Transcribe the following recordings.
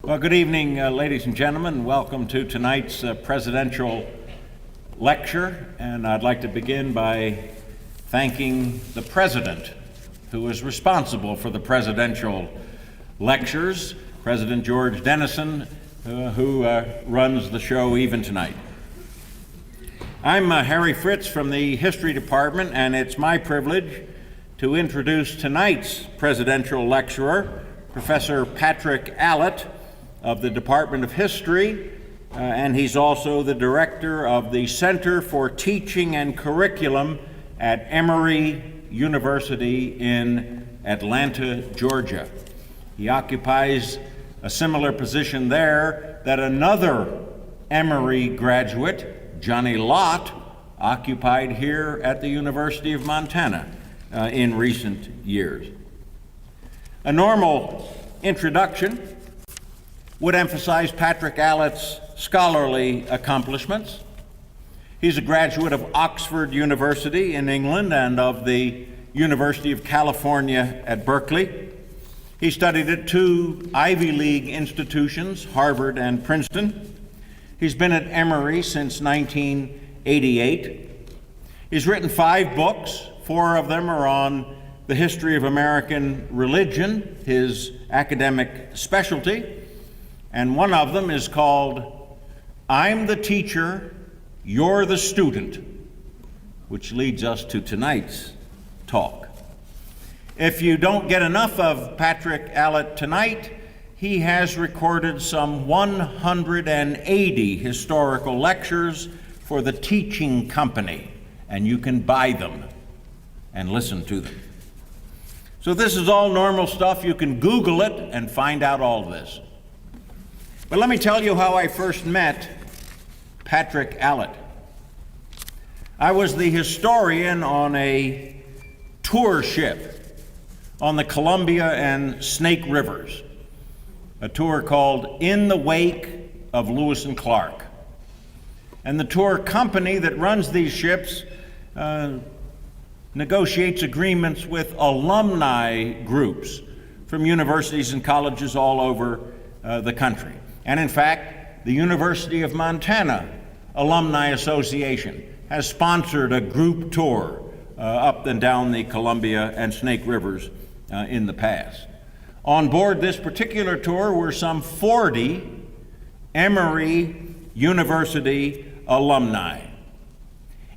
Well, good evening, ladies and gentlemen. Welcome to tonight's presidential lecture. And I'd like to begin by thanking the president, who is responsible for the presidential lectures, President George Dennison, who runs the show even tonight. I'm Harry Fritz from the History Department, and it's my privilege to introduce tonight's presidential lecturer, Professor Patrick Allott, of the Department of History, and he's also the director of the Center for Teaching and Curriculum at Emory University in Atlanta, Georgia. He occupies a similar position there that another Emory graduate, Johnny Lott, occupied here at the University of Montana in recent years. A normal introduction would emphasize Patrick Allott's scholarly accomplishments. He's a graduate of Oxford University in England and of the University of California at Berkeley. He studied at two Ivy League institutions, Harvard and Princeton. He's been at Emory since 1988. He's written 5 books. 4 of them are on the history of American religion, his academic specialty. And one of them is called I'm the Teacher, You're the Student, which leads us to tonight's talk. If you don't get enough of Patrick Allott tonight, he has recorded some 180 historical lectures for the Teaching Company, and you can buy them and listen to them. So this is all normal stuff. You can Google it and find out all this. But let me tell you how I first met Patrick Allott. I was the historian on a tour ship on the Columbia and Snake Rivers, a tour called In the Wake of Lewis and Clark. And the tour company that runs these ships negotiates agreements with alumni groups from universities and colleges all over the country. And in fact, the University of Montana Alumni Association has sponsored a group tour up and down the Columbia and Snake Rivers in the past. On board this particular tour were some 40 Emory University alumni.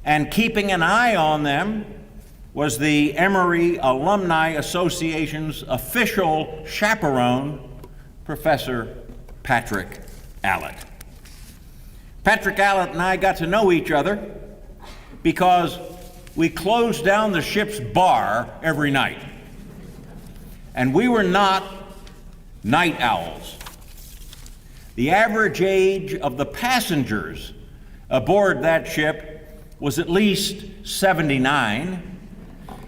And keeping an eye on them was the Emory Alumni Association's official chaperone, Professor Patrick Allott. Patrick Allott and I got to know each other because we closed down the ship's bar every night. And we were not night owls. The average age of the passengers aboard that ship was at least 79.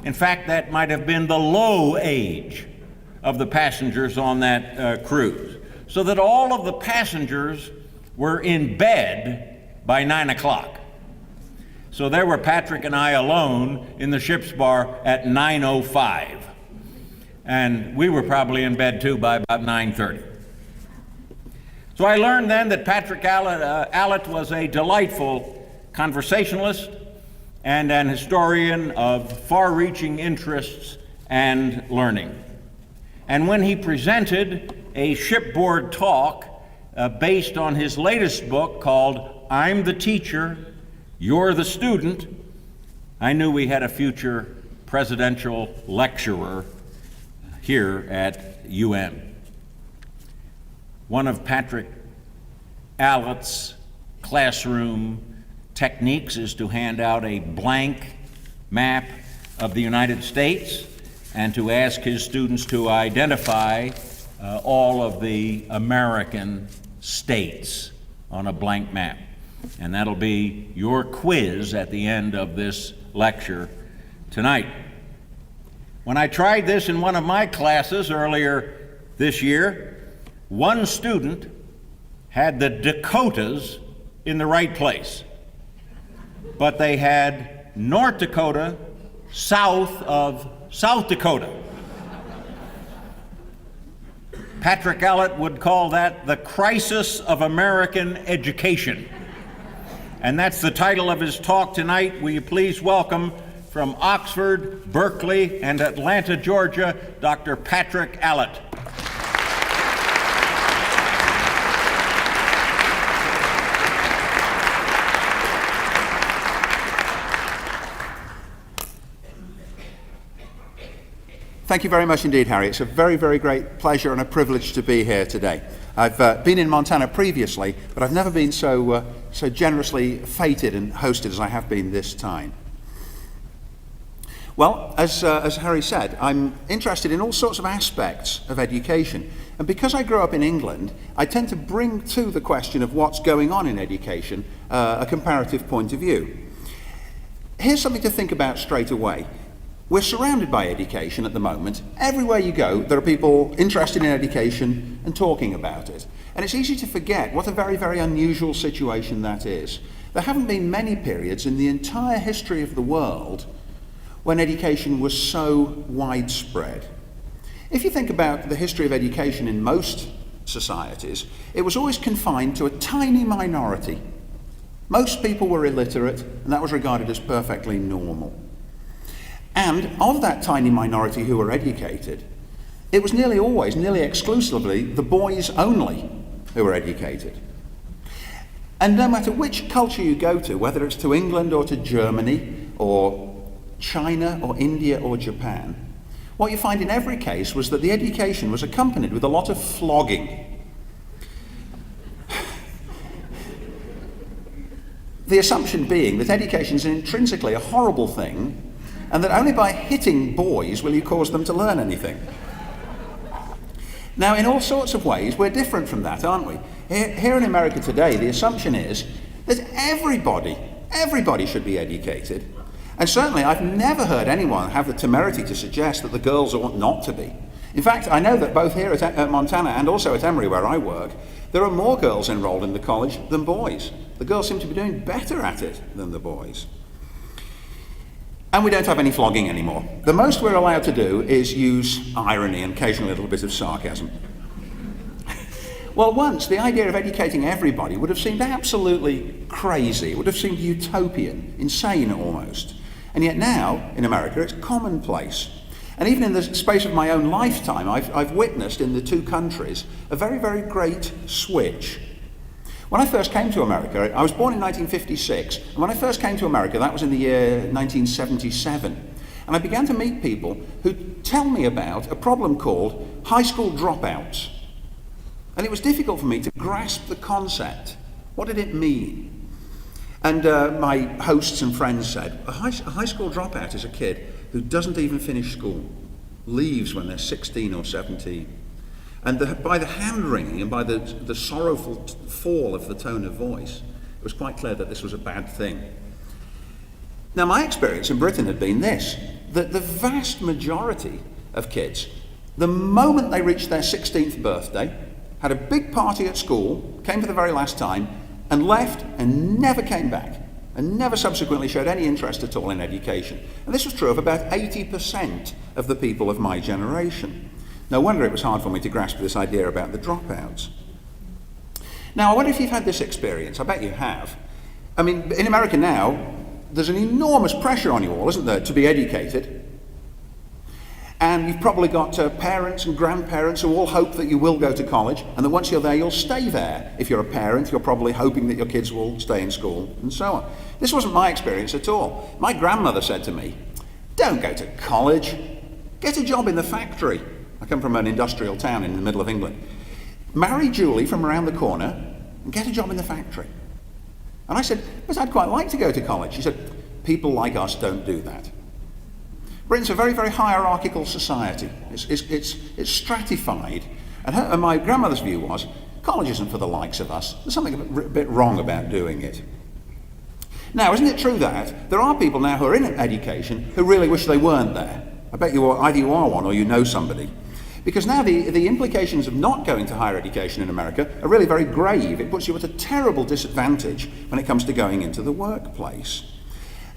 In fact, that might have been the low age of the passengers on that cruise, so that all of the passengers were in bed by 9 o'clock. So there were Patrick and I alone in the ship's bar at 9:05. And we were probably in bed too by about 9:30. So I learned then that Patrick Allott was a delightful conversationalist and an historian of far-reaching interests and learning. And when he presented a shipboard talk based on his latest book called I'm the Teacher, You're the Student, I knew we had a future presidential lecturer here at UM. One of Patrick Allott's classroom techniques is to hand out a blank map of the United States and to ask his students to identify all of the American states on a blank map. And that'll be your quiz at the end of this lecture tonight. When I tried this in one of my classes earlier this year, one student had the Dakotas in the right place, but they had North Dakota south of South Dakota. Patrick Allett would call that the crisis of American education. And that's the title of his talk tonight. Will you please welcome from Oxford, Berkeley, and Atlanta, Georgia, Dr. Patrick Allett. Thank you very much indeed, Harry. It's a very, very great pleasure and a privilege to be here today. I've been in Montana previously, but I've never been so generously feted and hosted as I have been this time. Well, as Harry said, I'm interested in all sorts of aspects of education. And because I grew up in England, I tend to bring to the question of what's going on in education a comparative point of view. Here's something to think about straight away. We're surrounded by education at the moment. Everywhere you go, there are people interested in education and talking about it. And it's easy to forget what a very, very unusual situation that is. There haven't been many periods in the entire history of the world when education was so widespread. If you think about the history of education in most societies, it was always confined to a tiny minority. Most people were illiterate, and that was regarded as perfectly normal. And of that tiny minority who were educated, it was nearly always, nearly exclusively, the boys only who were educated. And no matter which culture you go to, whether it's to England or to Germany or China or India or Japan, what you find in every case was that the education was accompanied with a lot of flogging. The assumption being that education is intrinsically a horrible thing, and that only by hitting boys will you cause them to learn anything. Now, in all sorts of ways, we're different from that, aren't we? Here in America today, the assumption is that everybody should be educated. And certainly, I've never heard anyone have the temerity to suggest that the girls ought not to be. In fact, I know that both here at Montana and also at Emory, where I work, there are more girls enrolled in the college than boys. The girls seem to be doing better at it than the boys. And we don't have any flogging anymore. The most we're allowed to do is use irony and occasionally a little bit of sarcasm. Well, once the idea of educating everybody would have seemed absolutely crazy. It would have seemed utopian, insane almost. And yet now, in America, it's commonplace. And even in the space of my own lifetime, I've witnessed in the two countries a very, very great switch. When I first came to America, I was born in 1956, and when I first came to America, that was in the year 1977. And I began to meet people who tell me about a problem called high school dropouts. And it was difficult for me to grasp the concept. What did it mean? And my hosts and friends said, a high school dropout is a kid who doesn't even finish school, leaves when they're 16 or 17. And by the hand-wringing and by the sorrowful fall of the tone of voice, it was quite clear that this was a bad thing. Now, my experience in Britain had been this, that the vast majority of kids, the moment they reached their 16th birthday, had a big party at school, came for the very last time, and left and never came back, and never subsequently showed any interest at all in education. And this was true of about 80% of the people of my generation. No wonder it was hard for me to grasp this idea about the dropouts. Now, I wonder if you've had this experience. I bet you have. I mean, in America now, there's an enormous pressure on you all, isn't there, to be educated. And you've probably got parents and grandparents who all hope that you will go to college, and that once you're there, you'll stay there. If you're a parent, you're probably hoping that your kids will stay in school, and so on. This wasn't my experience at all. My grandmother said to me, "Don't go to college. Get a job in the factory." I come from an industrial town in the middle of England. "Marry Julie from around the corner and get a job in the factory." And I said, "But I'd quite like to go to college." She said, "People like us don't do that." Britain's a very, very hierarchical society. It's stratified And my grandmother's view was, college isn't for the likes of us. There's something a bit wrong about doing it. Now, isn't it true that there are people now who are in education who really wish they weren't there? I bet either you are one or you know somebody. Because now the implications of not going to higher education in America are really very grave. It puts you at a terrible disadvantage when it comes to going into the workplace.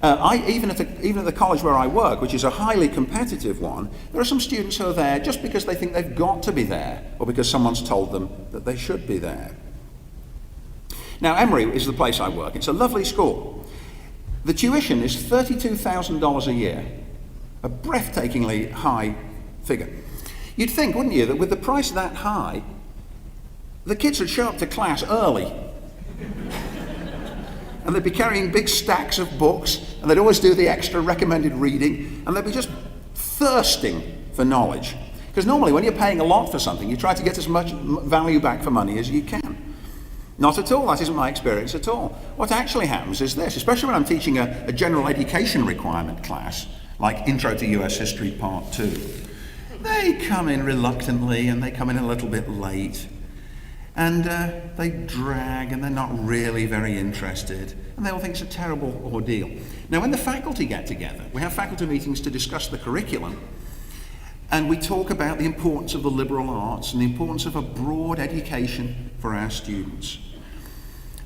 Even at the college where I work, which is a highly competitive one, there are some students who are there just because they think they've got to be there, or because someone's told them that they should be there. Now, Emory is the place I work. It's a lovely school. The tuition is $32,000 a year, a breathtakingly high figure. You'd think, wouldn't you, that with the price that high, the kids would show up to class early. And they'd be carrying big stacks of books, and they'd always do the extra recommended reading, and they'd be just thirsting for knowledge. Because normally when you're paying a lot for something, you try to get as much value back for money as you can. Not at all, that isn't my experience at all. What actually happens is this, especially when I'm teaching a general education requirement class, like Intro to US History Part 2. They come in reluctantly, and they come in a little bit late. And they drag, and they're not really very interested, and they all think it's a terrible ordeal. Now, when the faculty get together, we have faculty meetings to discuss the curriculum, and we talk about the importance of the liberal arts and the importance of a broad education for our students.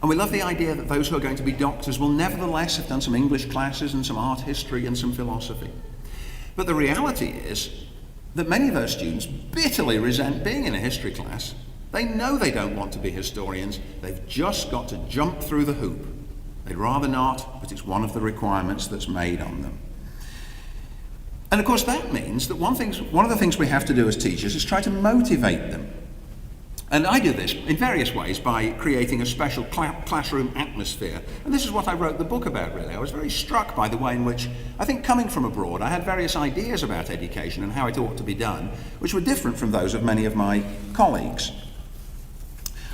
And we love the idea that those who are going to be doctors will nevertheless have done some English classes and some art history and some philosophy. But the reality is that many of those students bitterly resent being in a history class. They know they don't want to be historians. They've just got to jump through the hoop. They'd rather not, but it's one of the requirements that's made on them. And of course that means that one of the things we have to do as teachers is try to motivate them. And I do this in various ways by creating a special classroom atmosphere. And this is what I wrote the book about, really. I was very struck by the way in which, I think coming from abroad, I had various ideas about education and how it ought to be done, which were different from those of many of my colleagues.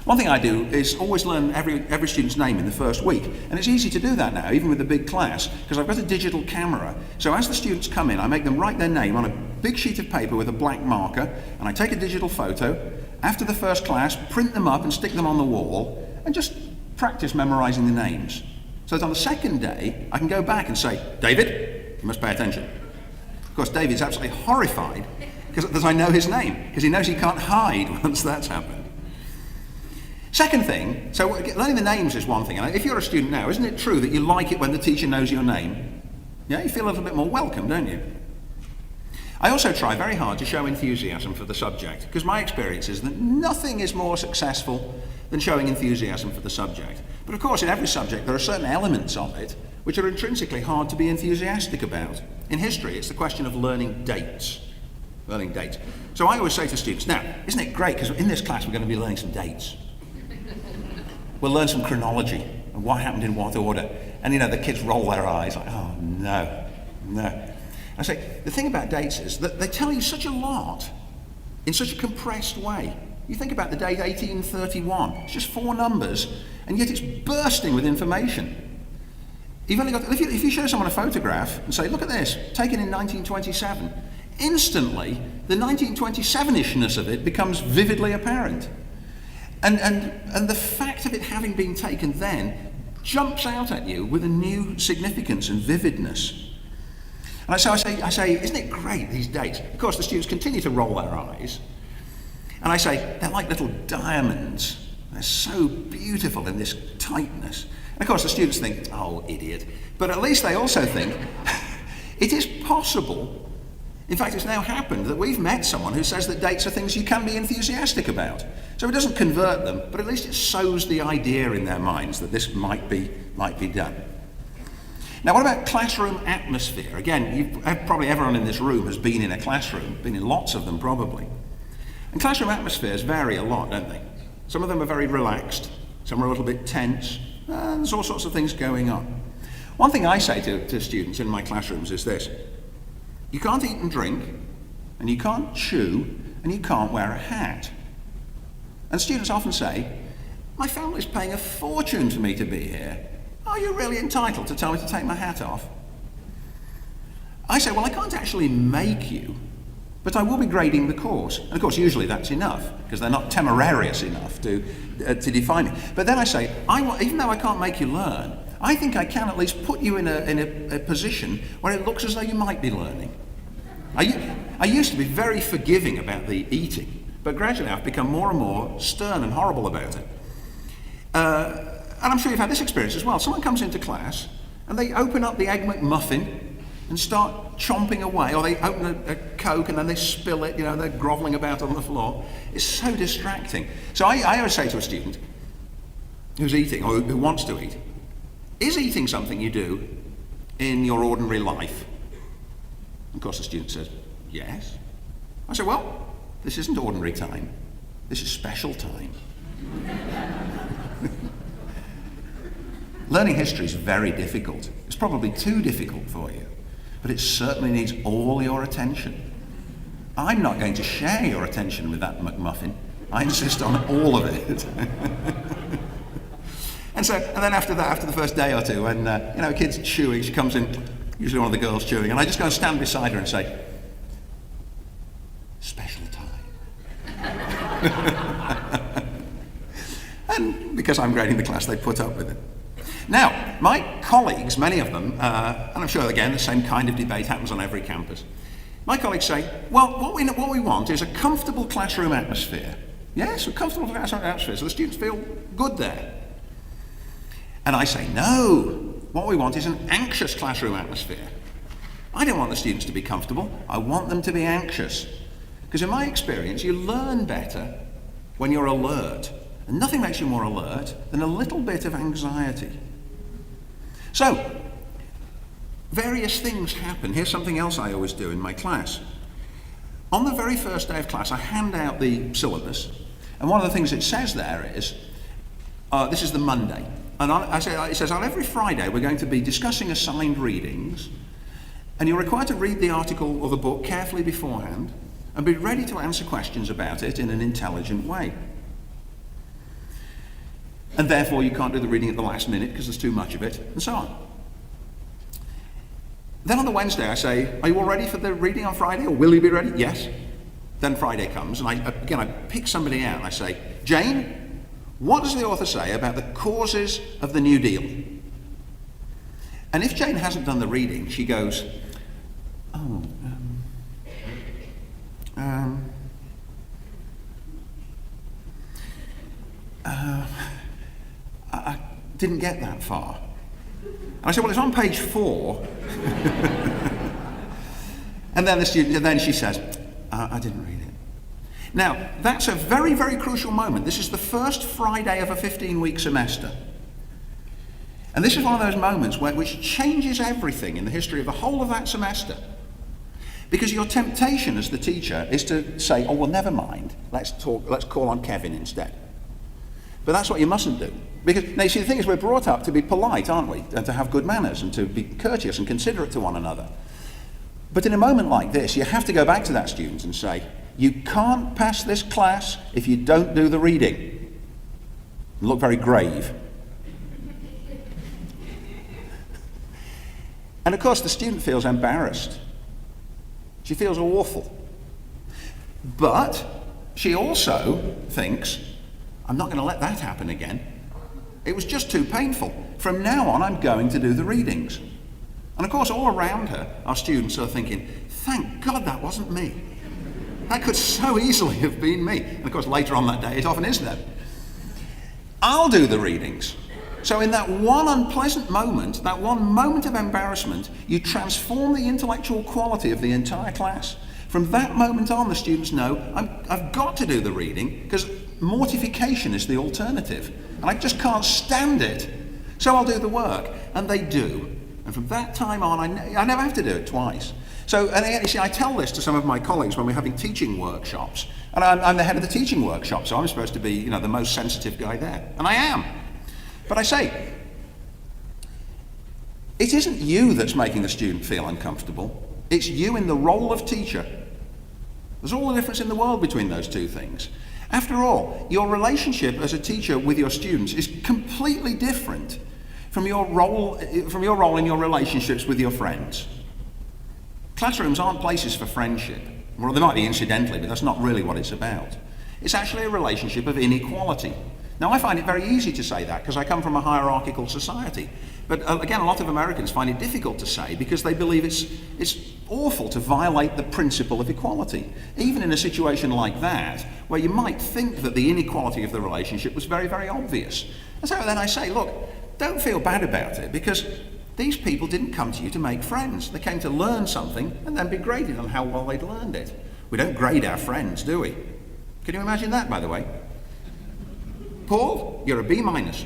One thing I do is always learn every student's name in the first week, and it's easy to do that now, even with a big class, because I've got a digital camera. So as the students come in, I make them write their name on a big sheet of paper with a black marker, and I take a digital photo. After the first class, print them up and stick them on the wall, and just practice memorizing the names. So that on the second day, I can go back and say, David, you must pay attention. Of course, David's absolutely horrified because I know his name, because he knows he can't hide once that's happened. Second thing, so learning the names is one thing. And if you're a student now, isn't it true that you like it when the teacher knows your name? Yeah, you feel a little bit more welcome, don't you? I also try very hard to show enthusiasm for the subject, because my experience is that nothing is more successful than showing enthusiasm for the subject. But of course, in every subject, there are certain elements of it which are intrinsically hard to be enthusiastic about. In history, it's the question of learning dates. Learning dates. So I always say to students, now, isn't it great, because in this class we're going to be learning some dates. We'll learn some chronology and what happened in what order. And the kids roll their eyes like, oh no. I say, the thing about dates is that they tell you such a lot in such a compressed way. You think about the date 1831, it's just 4 numbers, and yet it's bursting with information. You've only got, if you show someone a photograph and say, look at this, taken in 1927, instantly the 1927-ishness of it becomes vividly apparent. And the fact of it having been taken then jumps out at you with a new significance and vividness. And so I say, isn't it great, these dates? Of course, the students continue to roll their eyes. And I say, they're like little diamonds. They're so beautiful in this tightness. And of course, the students think, oh, idiot. But at least they also think, it is possible. In fact, it's now happened that we've met someone who says that dates are things you can be enthusiastic about. So it doesn't convert them, but at least it sows the idea in their minds that this might be done. Now, what about classroom atmosphere? Again, probably everyone in this room has been in a classroom, been in lots of them probably. And classroom atmospheres vary a lot, don't they? Some of them are very relaxed, some are a little bit tense, and there's all sorts of things going on. One thing I say to students in my classrooms is this: you can't eat and drink, and you can't chew, and you can't wear a hat. And students often say, my family's paying a fortune for me to be here. Are you really entitled to tell me to take my hat off? I say, well, I can't actually make you, But I will be grading the course. And of course, usually that's enough, because they're not temerarious enough to define me. But then I say, even though I can't make you learn, I think I can at least put you in a position where it looks as though you might be learning. I used to be very forgiving about the eating, but gradually I've become more and more stern and horrible about it. And I'm sure you've had this experience as well. Someone comes into class and they open up the Egg McMuffin and start chomping away, or they open a Coke and then they spill it, they're grovelling about on the floor. It's so distracting. So I always say to a student who's eating, or who wants to eat, is eating something you do in your ordinary life? Of course the student says, yes. I say, well, this isn't ordinary time. This is special time. Learning history is very difficult. It's probably too difficult for you, but it certainly needs all your attention. I'm not going to share your attention with that McMuffin. I insist on all of it. And then after that, after the first day or two, when a kid's chewing, she comes in, usually one of the girls chewing, and I just go and stand beside her and say, special time. And because I'm grading the class, they put up with it. Now, my colleagues, many of them, and I'm sure again the same kind of debate happens on every campus. My colleagues say, well, what we want is a comfortable classroom atmosphere. Yes, a comfortable classroom atmosphere, so the students feel good there. And I say, no, what we want is an anxious classroom atmosphere. I don't want the students to be comfortable, I want them to be anxious. Because in my experience, you learn better when you're alert. And nothing makes you more alert than a little bit of anxiety. So, various things happen. Here's something else I always do in my class. On the very first day of class, I hand out the syllabus, and one of the things it says there is, this is the Monday, and it says, on every Friday we're going to be discussing assigned readings, and you're required to read the article or the book carefully beforehand, and be ready to answer questions about it in an intelligent way. And therefore you can't do the reading at the last minute because there's too much of it, and so on. Then on the Wednesday I say, are you all ready for the reading on Friday, or will you be ready? Yes. Then Friday comes, and I pick somebody out, and I say, Jane, what does the author say about the causes of the New Deal? And if Jane hasn't done the reading, she goes, I didn't get that far. And I said, well, it's on page 4. And then she says, I didn't read it. Now, that's a very, very crucial moment. This is the first Friday of a 15-week semester. And this is one of those moments which changes everything in the history of the whole of that semester. Because your temptation as the teacher is to say, oh, well, never mind. Let's call on Kevin instead. But that's what you mustn't do. Because, now, you see, the thing is, we're brought up to be polite, aren't we? And to have good manners and to be courteous and considerate to one another. But in a moment like this, you have to go back to that student and say, you can't pass this class if you don't do the reading. And look very grave. And of course, the student feels embarrassed. She feels awful. But she also thinks, I'm not going to let that happen again. It was just too painful. From now on, I'm going to do the readings. And of course, all around her, our students are thinking, thank God that wasn't me. That could so easily have been me. And of course, later on that day, it often is them. I'll do the readings. So in that one unpleasant moment, that one moment of embarrassment, you transform the intellectual quality of the entire class. From that moment on, the students know, I've got to do the reading, because mortification is the alternative. And I just can't stand it. So I'll do the work. And they do. And from that time on, I never have to do it twice. So, and you see, I tell this to some of my colleagues when we're having teaching workshops. And I'm the head of the teaching workshop, so I'm supposed to be, the most sensitive guy there. And I am. But I say, it isn't you that's making the student feel uncomfortable. It's you in the role of teacher. There's all the difference in the world between those two things. After all, your relationship as a teacher with your students is completely different from your role in your relationships with your friends. Classrooms aren't places for friendship. Well, they might be incidentally, but that's not really what it's about. It's actually a relationship of inequality. Now, I find it very easy to say that because I come from a hierarchical society. But again, a lot of Americans find it difficult to say because they believe it's awful to violate the principle of equality, even in a situation like that, where you might think that the inequality of the relationship was very, very obvious. And so then I say, look, don't feel bad about it because these people didn't come to you to make friends. They came to learn something and then be graded on how well they'd learned it. We don't grade our friends, do we? Can you imagine that, by the way? Paul, you're a B minus.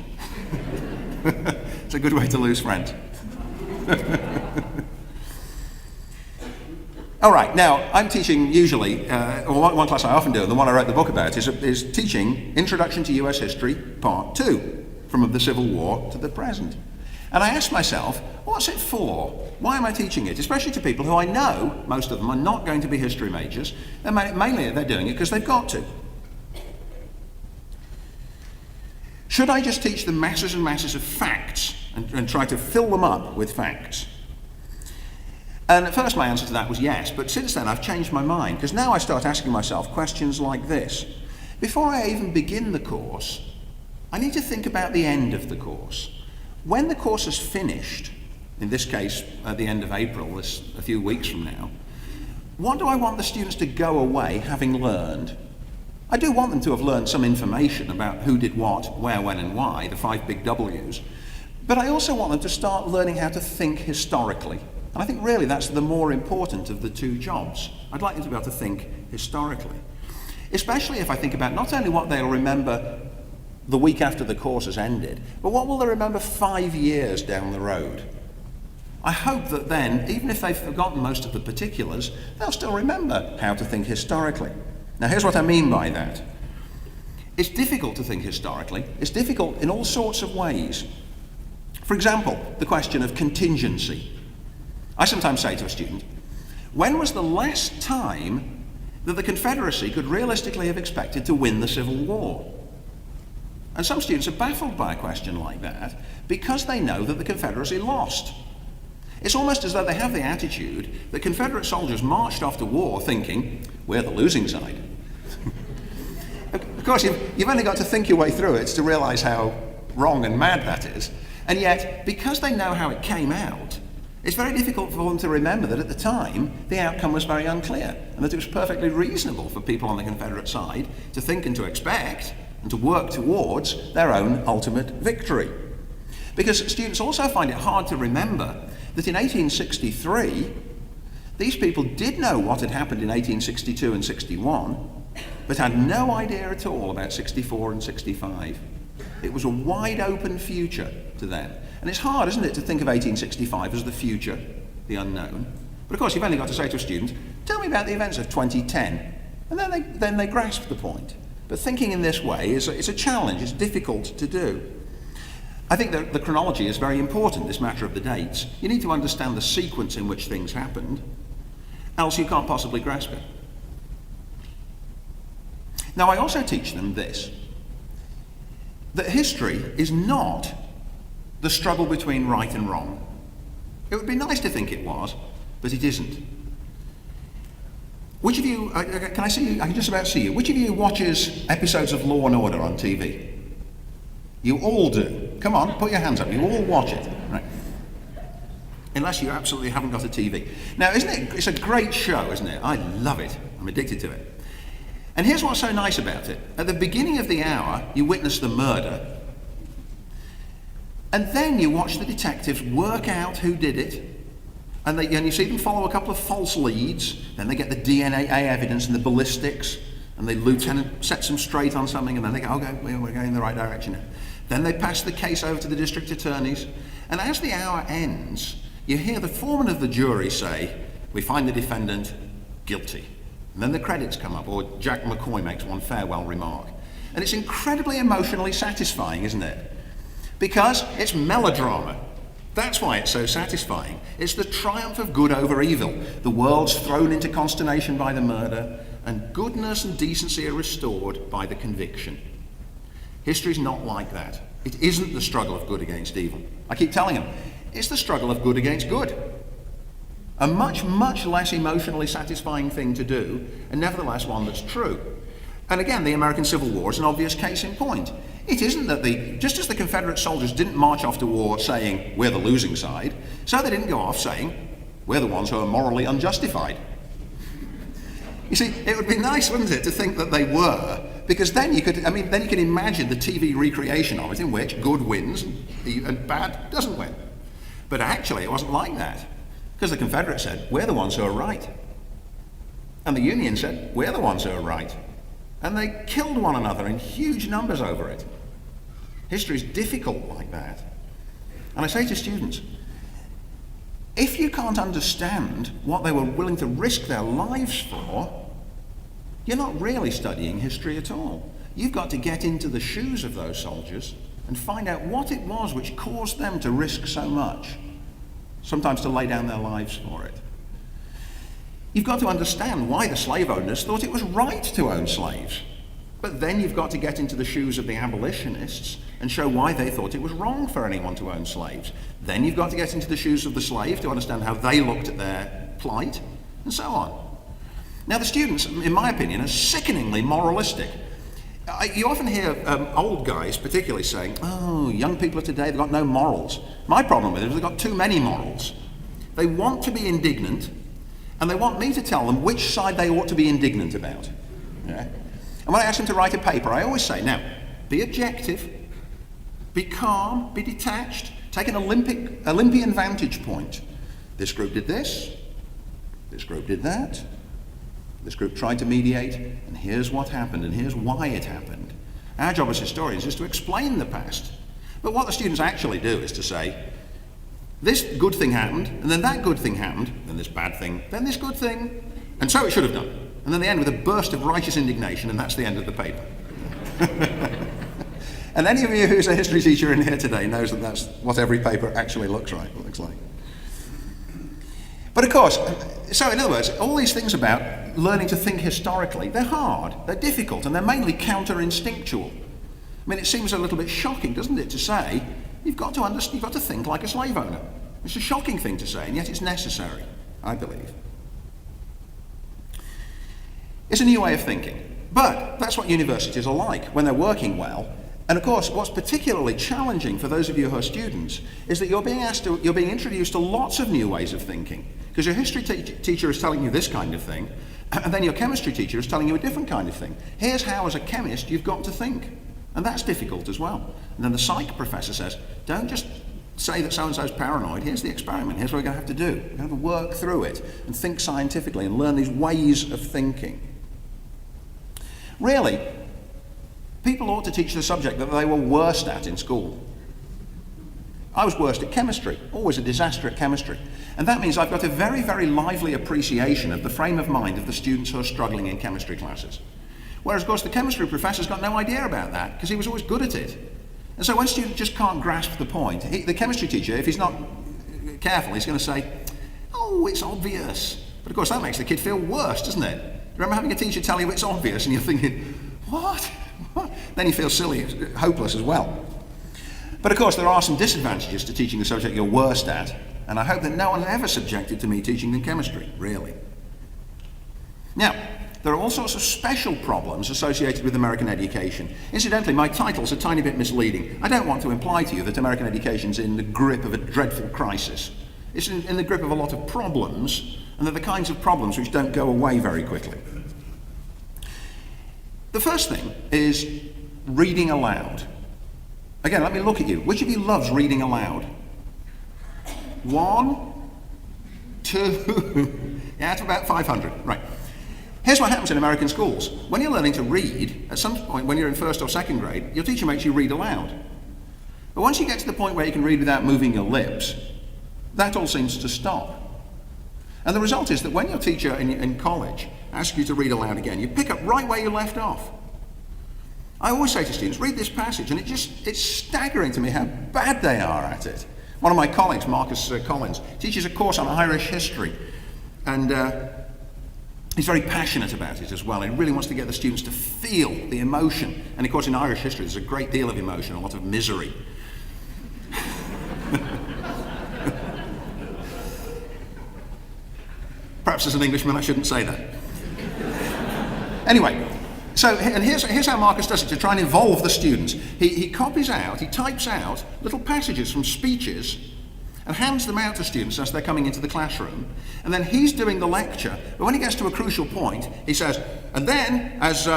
It's a good way to lose friends. All right, now I'm teaching usually, one class I often do, and the one I wrote the book about, is teaching Introduction to US History, Part 2, from the Civil War to the present. And I asked myself, what's it for? Why am I teaching it? Especially to people who I know, most of them, are not going to be history majors. Mainly they're doing it because they've got to. Should I just teach them masses and masses of facts and try to fill them up with facts? And at first my answer to that was yes, but since then I've changed my mind, because now I start asking myself questions like this. Before I even begin the course, I need to think about the end of the course. When the course is finished, in this case at the end of April, a few weeks from now, what do I want the students to go away having learned? I do want them to have learned some information about who did what, where, when and why, the 5 big W's, but I also want them to start learning how to think historically. And I think really that's the more important of the two jobs. I'd like them to be able to think historically. Especially if I think about not only what they'll remember the week after the course has ended, but what will they remember 5 years down the road? I hope that then, even if they've forgotten most of the particulars, they'll still remember how to think historically. Now here's what I mean by that. It's difficult to think historically. It's difficult in all sorts of ways. For example, the question of contingency. I sometimes say to a student, when was the last time that the Confederacy could realistically have expected to win the Civil War? And some students are baffled by a question like that because they know that the Confederacy lost. It's almost as though they have the attitude that Confederate soldiers marched off to war thinking, we're the losing side. Of course, you've only got to think your way through it to realise how wrong and mad that is. And yet, because they know how it came out, it's very difficult for them to remember that at the time, the outcome was very unclear, and that it was perfectly reasonable for people on the Confederate side to think and to expect and to work towards their own ultimate victory. Because students also find it hard to remember that in 1863, these people did know what had happened in 1862 and 61, but had no idea at all about 64 and 65. It was a wide open future to them. And it's hard, isn't it, to think of 1865 as the future, the unknown. But of course, you've only got to say to a student, tell me about the events of 2010. And then they grasp the point. But thinking in this way is a challenge, it's difficult to do. I think that the chronology is very important, this matter of the dates. You need to understand the sequence in which things happened, else you can't possibly grasp it. Now, I also teach them this, that history is not the struggle between right and wrong. It would be nice to think it was, but it isn't. Which of you, can I see you? I can just about see you. Which of you watches episodes of Law and Order on TV? You all do. Come on, put your hands up. You all watch it. Right. Unless you absolutely haven't got a TV. Now, isn't it? It's a great show, isn't it? I love it. I'm addicted to it. And here's what's so nice about it. At the beginning of the hour, you witness the murder. And then you watch the detectives work out who did it. And you see them follow a couple of false leads. Then they get the DNA evidence and the ballistics. And the lieutenant sets them straight on something. And then they go, okay, we're going in the right direction now. Then they pass the case over to the district attorneys. And as the hour ends, you hear the foreman of the jury say, we find the defendant guilty. And then the credits come up, or Jack McCoy makes one farewell remark. And it's incredibly emotionally satisfying, isn't it? Because it's melodrama. That's why it's so satisfying. It's the triumph of good over evil. The world's thrown into consternation by the murder, and goodness and decency are restored by the conviction. History's not like that. It isn't the struggle of good against evil. I keep telling them, it's the struggle of good against good. A much, much less emotionally satisfying thing to do, and nevertheless one that's true. And again, the American Civil War is an obvious case in point. It isn't that just as the Confederate soldiers didn't march off to war saying, we're the losing side, so they didn't go off saying, we're the ones who are morally unjustified. You see, it would be nice, wouldn't it, to think that they were, because then you could imagine the TV recreation of it in which good wins and bad doesn't win. But actually, it wasn't like that, because the Confederates said, we're the ones who are right. And the Union said, we're the ones who are right. And they killed one another in huge numbers over it. History is difficult like that. And I say to students, if you can't understand what they were willing to risk their lives for, you're not really studying history at all. You've got to get into the shoes of those soldiers and find out what it was which caused them to risk so much, sometimes to lay down their lives for it. You've got to understand why the slave owners thought it was right to own slaves. But then you've got to get into the shoes of the abolitionists and show why they thought it was wrong for anyone to own slaves. Then you've got to get into the shoes of the slave to understand how they looked at their plight, and so on. Now the students, in my opinion, are sickeningly moralistic. You often hear old guys particularly saying, oh, young people of today, they've got no morals. My problem with it is they've got too many morals. They want to be indignant, and they want me to tell them which side they ought to be indignant about. Yeah? And when I ask them to write a paper, I always say, now, be objective, be calm, be detached, take an Olympian vantage point. This group did this group did that, this group tried to mediate, and here's what happened, and here's why it happened. Our job as historians is to explain the past. But what the students actually do is to say, this good thing happened, and then that good thing happened, then this bad thing, then this good thing, and so it should have done. And then they end with a burst of righteous indignation, and that's the end of the paper. And any of you who's a history teacher in here today knows that that's what every paper actually looks like. But of course, so in other words, all these things about learning to think historically, they're hard, they're difficult, and they're mainly counter-instinctual. I mean, it seems a little bit shocking, doesn't it, to say, you've got to think like a slave owner. It's a shocking thing to say, and yet it's necessary, I believe. It's a new way of thinking. But that's what universities are like when they're working well. And of course, what's particularly challenging for those of you who are students is that you're being introduced to lots of new ways of thinking. Because your history teacher is telling you this kind of thing, and then your chemistry teacher is telling you a different kind of thing. Here's how, as a chemist, you've got to think. And that's difficult as well. And then the psych professor says, don't just say that so-and-so's paranoid. Here's the experiment. Here's what we're going to have to do. We're going to have to work through it and think scientifically and learn these ways of thinking. Really, people ought to teach the subject that they were worst at in school. I was worst at chemistry, always a disaster at chemistry. And that means I've got a very, very lively appreciation of the frame of mind of the students who are struggling in chemistry classes. Whereas, of course, the chemistry professor's got no idea about that because he was always good at it. And so when students just can't grasp the point, the chemistry teacher, if he's not careful, he's going to say, oh, it's obvious. But of course, that makes the kid feel worse, doesn't it? Remember having a teacher tell you it's obvious and you're thinking, what? Then you feel silly, hopeless as well. But of course, there are some disadvantages to teaching the subject you're worst at, and I hope that no one's ever subjected to me teaching them chemistry, really. Now, there are all sorts of special problems associated with American education. Incidentally, my title's a tiny bit misleading. I don't want to imply to you that American education's in the grip of a dreadful crisis. It's in the grip of a lot of problems, and they're the kinds of problems which don't go away very quickly. The first thing is reading aloud. Again, let me look at you. Which of you loves reading aloud? 1, 2, yeah, it's about 500, right. Here's what happens in American schools. When you're learning to read, at some point when you're in first or second grade, your teacher makes you read aloud. But once you get to the point where you can read without moving your lips, that all seems to stop. And the result is that when your teacher in college asks you to read aloud again, you pick up right where you left off. I always say to students, read this passage, and it's staggering to me how bad they are at it. One of my colleagues, Marcus Collins, teaches a course on Irish history, and he's very passionate about it as well. He really wants to get the students to feel the emotion. And of course, in Irish history, there's a great deal of emotion, a lot of misery. Perhaps as an Englishman I shouldn't say that. Anyway, so and here's how Marcus does it to try and involve the students. He types out little passages from speeches and hands them out to students as they're coming into the classroom. And then he's doing the lecture, but when he gets to a crucial point, he says, and then, as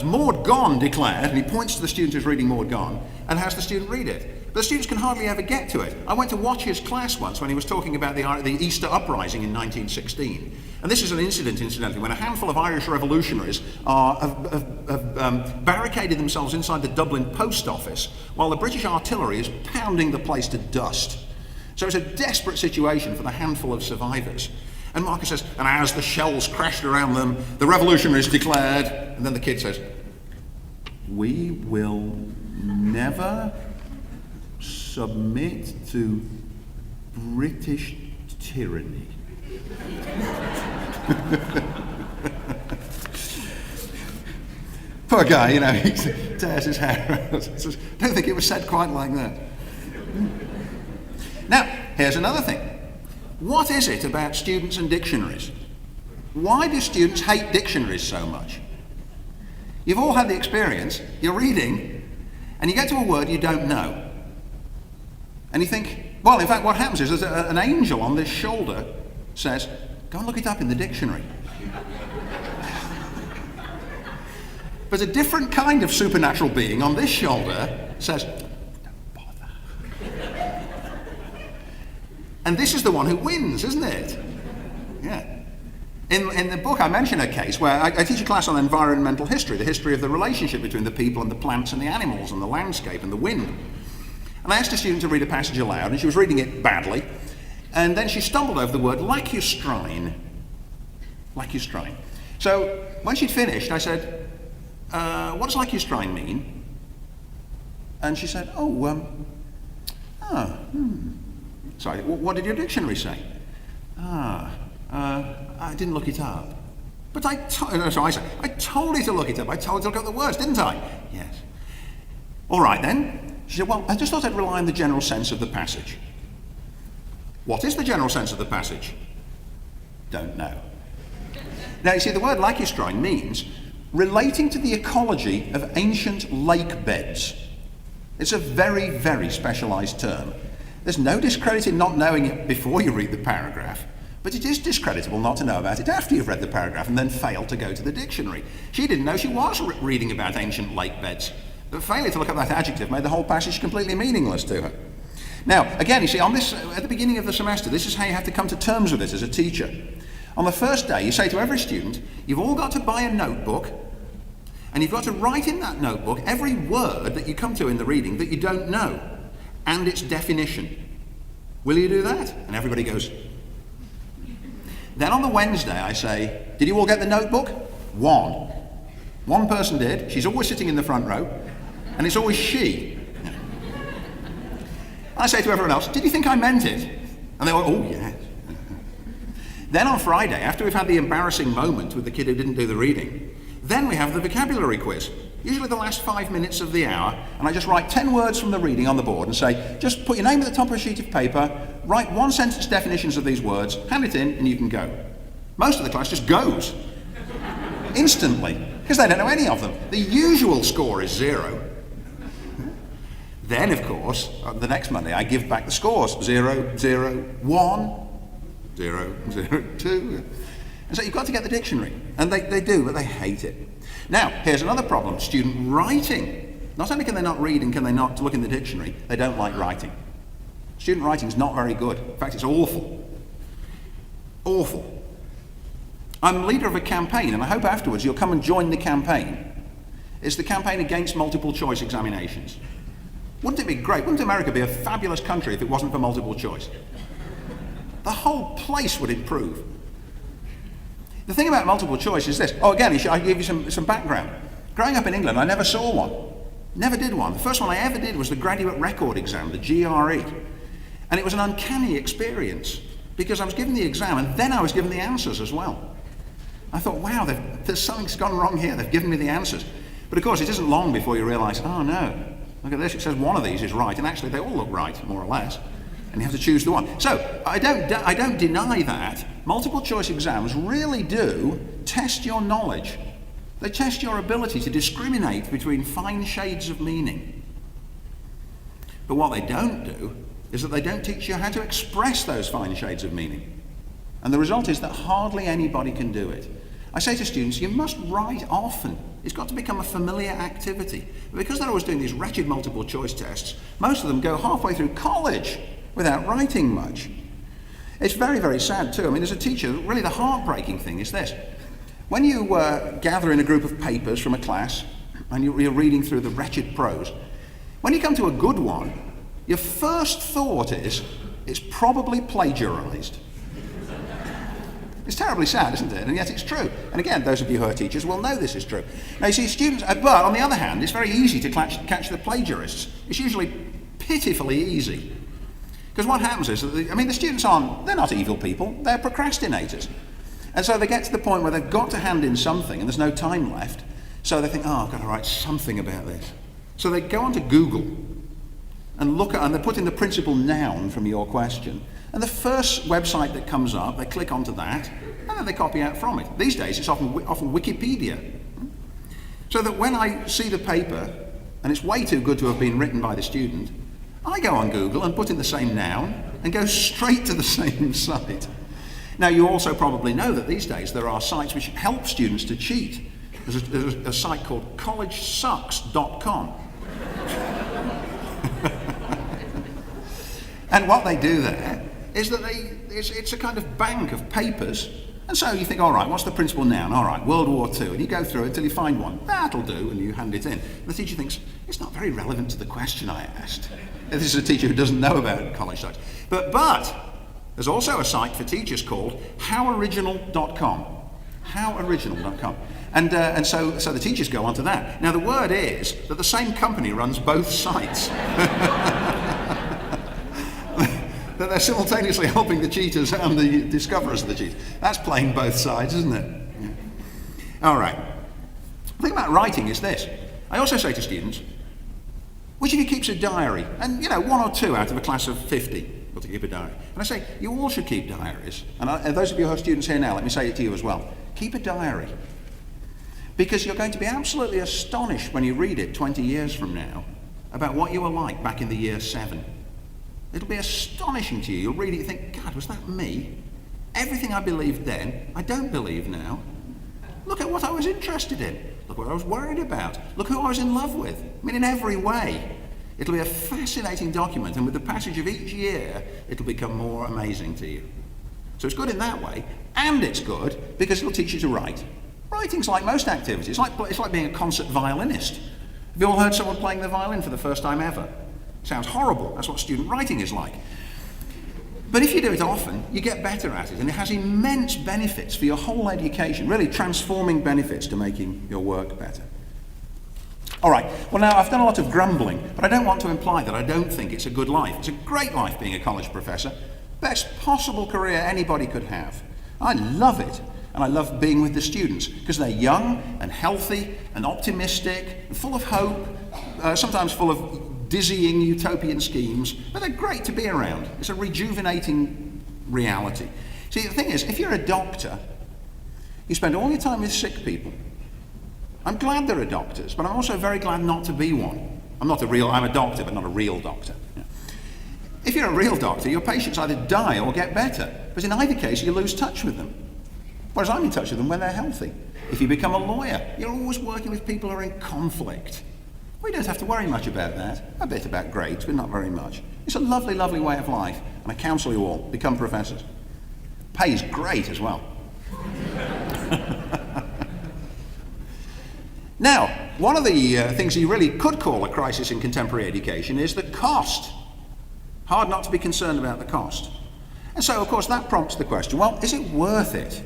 Maud Gonne declared, and he points to the student who's reading Maud Gonne, and has the student read it. But the students can hardly ever get to it. I went to watch his class once when he was talking about the Easter Uprising in 1916. And this is an incident, incidentally, when a handful of Irish revolutionaries have barricaded themselves inside the Dublin post office while the British artillery is pounding the place to dust. So it's a desperate situation for the handful of survivors. And Marcus says, and as the shells crashed around them, the revolutionaries declared, and then the kid says, we will never submit to British tyranny. Poor guy, you know, he tears his hair out. Don't think it was said quite like that. Now, here's another thing. What is it about students and dictionaries? Why do students hate dictionaries so much? You've all had the experience, you're reading, and you get to a word you don't know. And you think, well, in fact, what happens is there's an angel on this shoulder says, go and look it up in the dictionary. But a different kind of supernatural being on this shoulder says, don't bother. And this is the one who wins, isn't it? Yeah. In the book, I mention a case where I teach a class on environmental history, the history of the relationship between the people and the plants and the animals and the landscape and the wind. And I asked a student to read a passage aloud, and she was reading it badly, and then she stumbled over the word lacustrine. Lacustrine. So when she'd finished, I said, what does lacustrine mean? And she said, sorry, what did your dictionary say? I didn't look it up. But so I said, I told you to look it up. I told you to look up the words, didn't I? Yes. All right then. She said, well, I just thought I'd rely on the general sense of the passage. What is the general sense of the passage? Don't know. Now, you see, the word lacustrine means relating to the ecology of ancient lake beds. It's a very, very specialized term. There's no discredit in not knowing it before you read the paragraph, but it is discreditable not to know about it after you've read the paragraph and then fail to go to the dictionary. She didn't know she was reading about ancient lake beds. The failure to look up that adjective made the whole passage completely meaningless to her. Now, again, you see, on this, at the beginning of the semester, this is how you have to come to terms with it as a teacher. On the first day, you say to every student, you've all got to buy a notebook, and you've got to write in that notebook every word that you come to in the reading that you don't know, and its definition. Will you do that? And everybody goes. Then on the Wednesday, I say, did you all get the notebook? One. One person did. She's always sitting in the front row, and it's always she. I say to everyone else, did you think I meant it? And they go, oh, yes. Then on Friday, after we've had the embarrassing moment with the kid who didn't do the reading, then we have the vocabulary quiz, usually the last 5 minutes of the hour, and I just write 10 words from the reading on the board and say, just put your name at the top of a sheet of paper, write one sentence definitions of these words, hand it in, and you can go. Most of the class just goes. Instantly, because they don't know any of them. The usual score is 0. Then, of course, the next Monday, I give back the scores. 0, 0, 1, 0, 0, 2. And so you've got to get the dictionary. And they do, but they hate it. Now, here's another problem. Student writing. Not only can they not read and can they not look in the dictionary, they don't like writing. Student writing is not very good. In fact, it's awful. Awful. I'm leader of a campaign, and I hope afterwards you'll come and join the campaign. It's the campaign against multiple choice examinations. Wouldn't it be great? Wouldn't America be a fabulous country if it wasn't for multiple choice? The whole place would improve. The thing about multiple choice is this. Oh, again, I give you some background. Growing up in England, I never saw one. Never did one. The first one I ever did was the graduate record exam, the GRE. And it was an uncanny experience because I was given the exam and then I was given the answers as well. I thought, wow, there's something's gone wrong here. They've given me the answers. But of course, it isn't long before you realise, oh no, look at this. It says one of these is right, and actually they all look right, more or less. and you have to choose the one. So I don't deny that. Multiple choice exams really do test your knowledge. They test your ability to discriminate between fine shades of meaning. But what they don't do is that they don't teach you how to express those fine shades of meaning. And the result is that hardly anybody can do it. I say to students, you must write often. It's got to become a familiar activity. But because they're always doing these wretched multiple choice tests, most of them go halfway through college without writing much. It's very, very sad too. I mean, as a teacher, really the heartbreaking thing is this. When you gather in a group of papers from a class and you're reading through the wretched prose, when you come to a good one, your first thought is, it's probably plagiarized. It's terribly sad, isn't it? And yet it's true. And again, those of you who are teachers will know this is true. Now you see, students, but on the other hand, it's very easy to catch the plagiarists. It's usually pitifully easy. Because what happens is, that the students they're not evil people, they're procrastinators. And so they get to the point where they've got to hand in something and there's no time left. So they think, I've got to write something about this. So they go onto Google and they put in the principal noun from your question. And the first website that comes up, they click onto that, and then they copy out from it. These days, it's often Wikipedia. So that when I see the paper, and it's way too good to have been written by the student, I go on Google and put in the same noun and go straight to the same site. Now, you also probably know that these days there are sites which help students to cheat. There's a site called collegesucks.com. And what they do there is that it's a kind of bank of papers. And so you think, all right, what's the principal noun? All right, World War II. And you go through it until you find one. That'll do, and you hand it in. And the teacher thinks, it's not very relevant to the question I asked. And this is a teacher who doesn't know about college sites. But there's also a site for teachers called howoriginal.com. Howoriginal.com. And so the teachers go onto that. Now, the word is that the same company runs both sites. That they're simultaneously helping the cheaters and the discoverers of the cheats. That's playing both sides, isn't it? Yeah. All right. The thing about writing is this. I also say to students, which of you keeps a diary? And, one or two out of a class of 50 got to keep a diary. And I say, you all should keep diaries. And those of you who are students here now, let me say it to you as well. Keep a diary. Because you're going to be absolutely astonished when you read it 20 years from now about what you were like back in the year 7. It'll be astonishing to you. You'll read it, you think, God, was that me? Everything I believed then, I don't believe now. Look at what I was interested in. Look what I was worried about. Look who I was in love with. I mean, in every way. It'll be a fascinating document, and with the passage of each year, it'll become more amazing to you. So it's good in that way, and it's good because it'll teach you to write. Writing's like most activities. It's like being a concert violinist. Have you all heard someone playing the violin for the first time ever? Sounds horrible. That's what student writing is like. But if you do it often, you get better at it, and it has immense benefits for your whole education, really transforming benefits to making your work better. All right, well now I've done a lot of grumbling, but I don't want to imply that I don't think it's a good life. It's a great life being a college professor. Best possible career anybody could have. I love it, and I love being with the students, because they're young and healthy and optimistic and full of hope, sometimes full of dizzying utopian schemes, but they're great to be around. It's a rejuvenating reality. See, the thing is, if you're a doctor, you spend all your time with sick people. I'm glad there are doctors, but I'm also very glad not to be one. I'm a doctor, but not a real doctor. Yeah. If you're a real doctor, your patients either die or get better, but in either case, you lose touch with them. Whereas I'm in touch with them when they're healthy. If you become a lawyer, you're always working with people who are in conflict. We don't have to worry much about that. A bit about grades, but not very much. It's a lovely, lovely way of life, and I counsel you all, become professors. Pay's great as well. Now, one of the things you really could call a crisis in contemporary education is the cost. Hard not to be concerned about the cost. And so, of course, that prompts the question, well, is it worth it?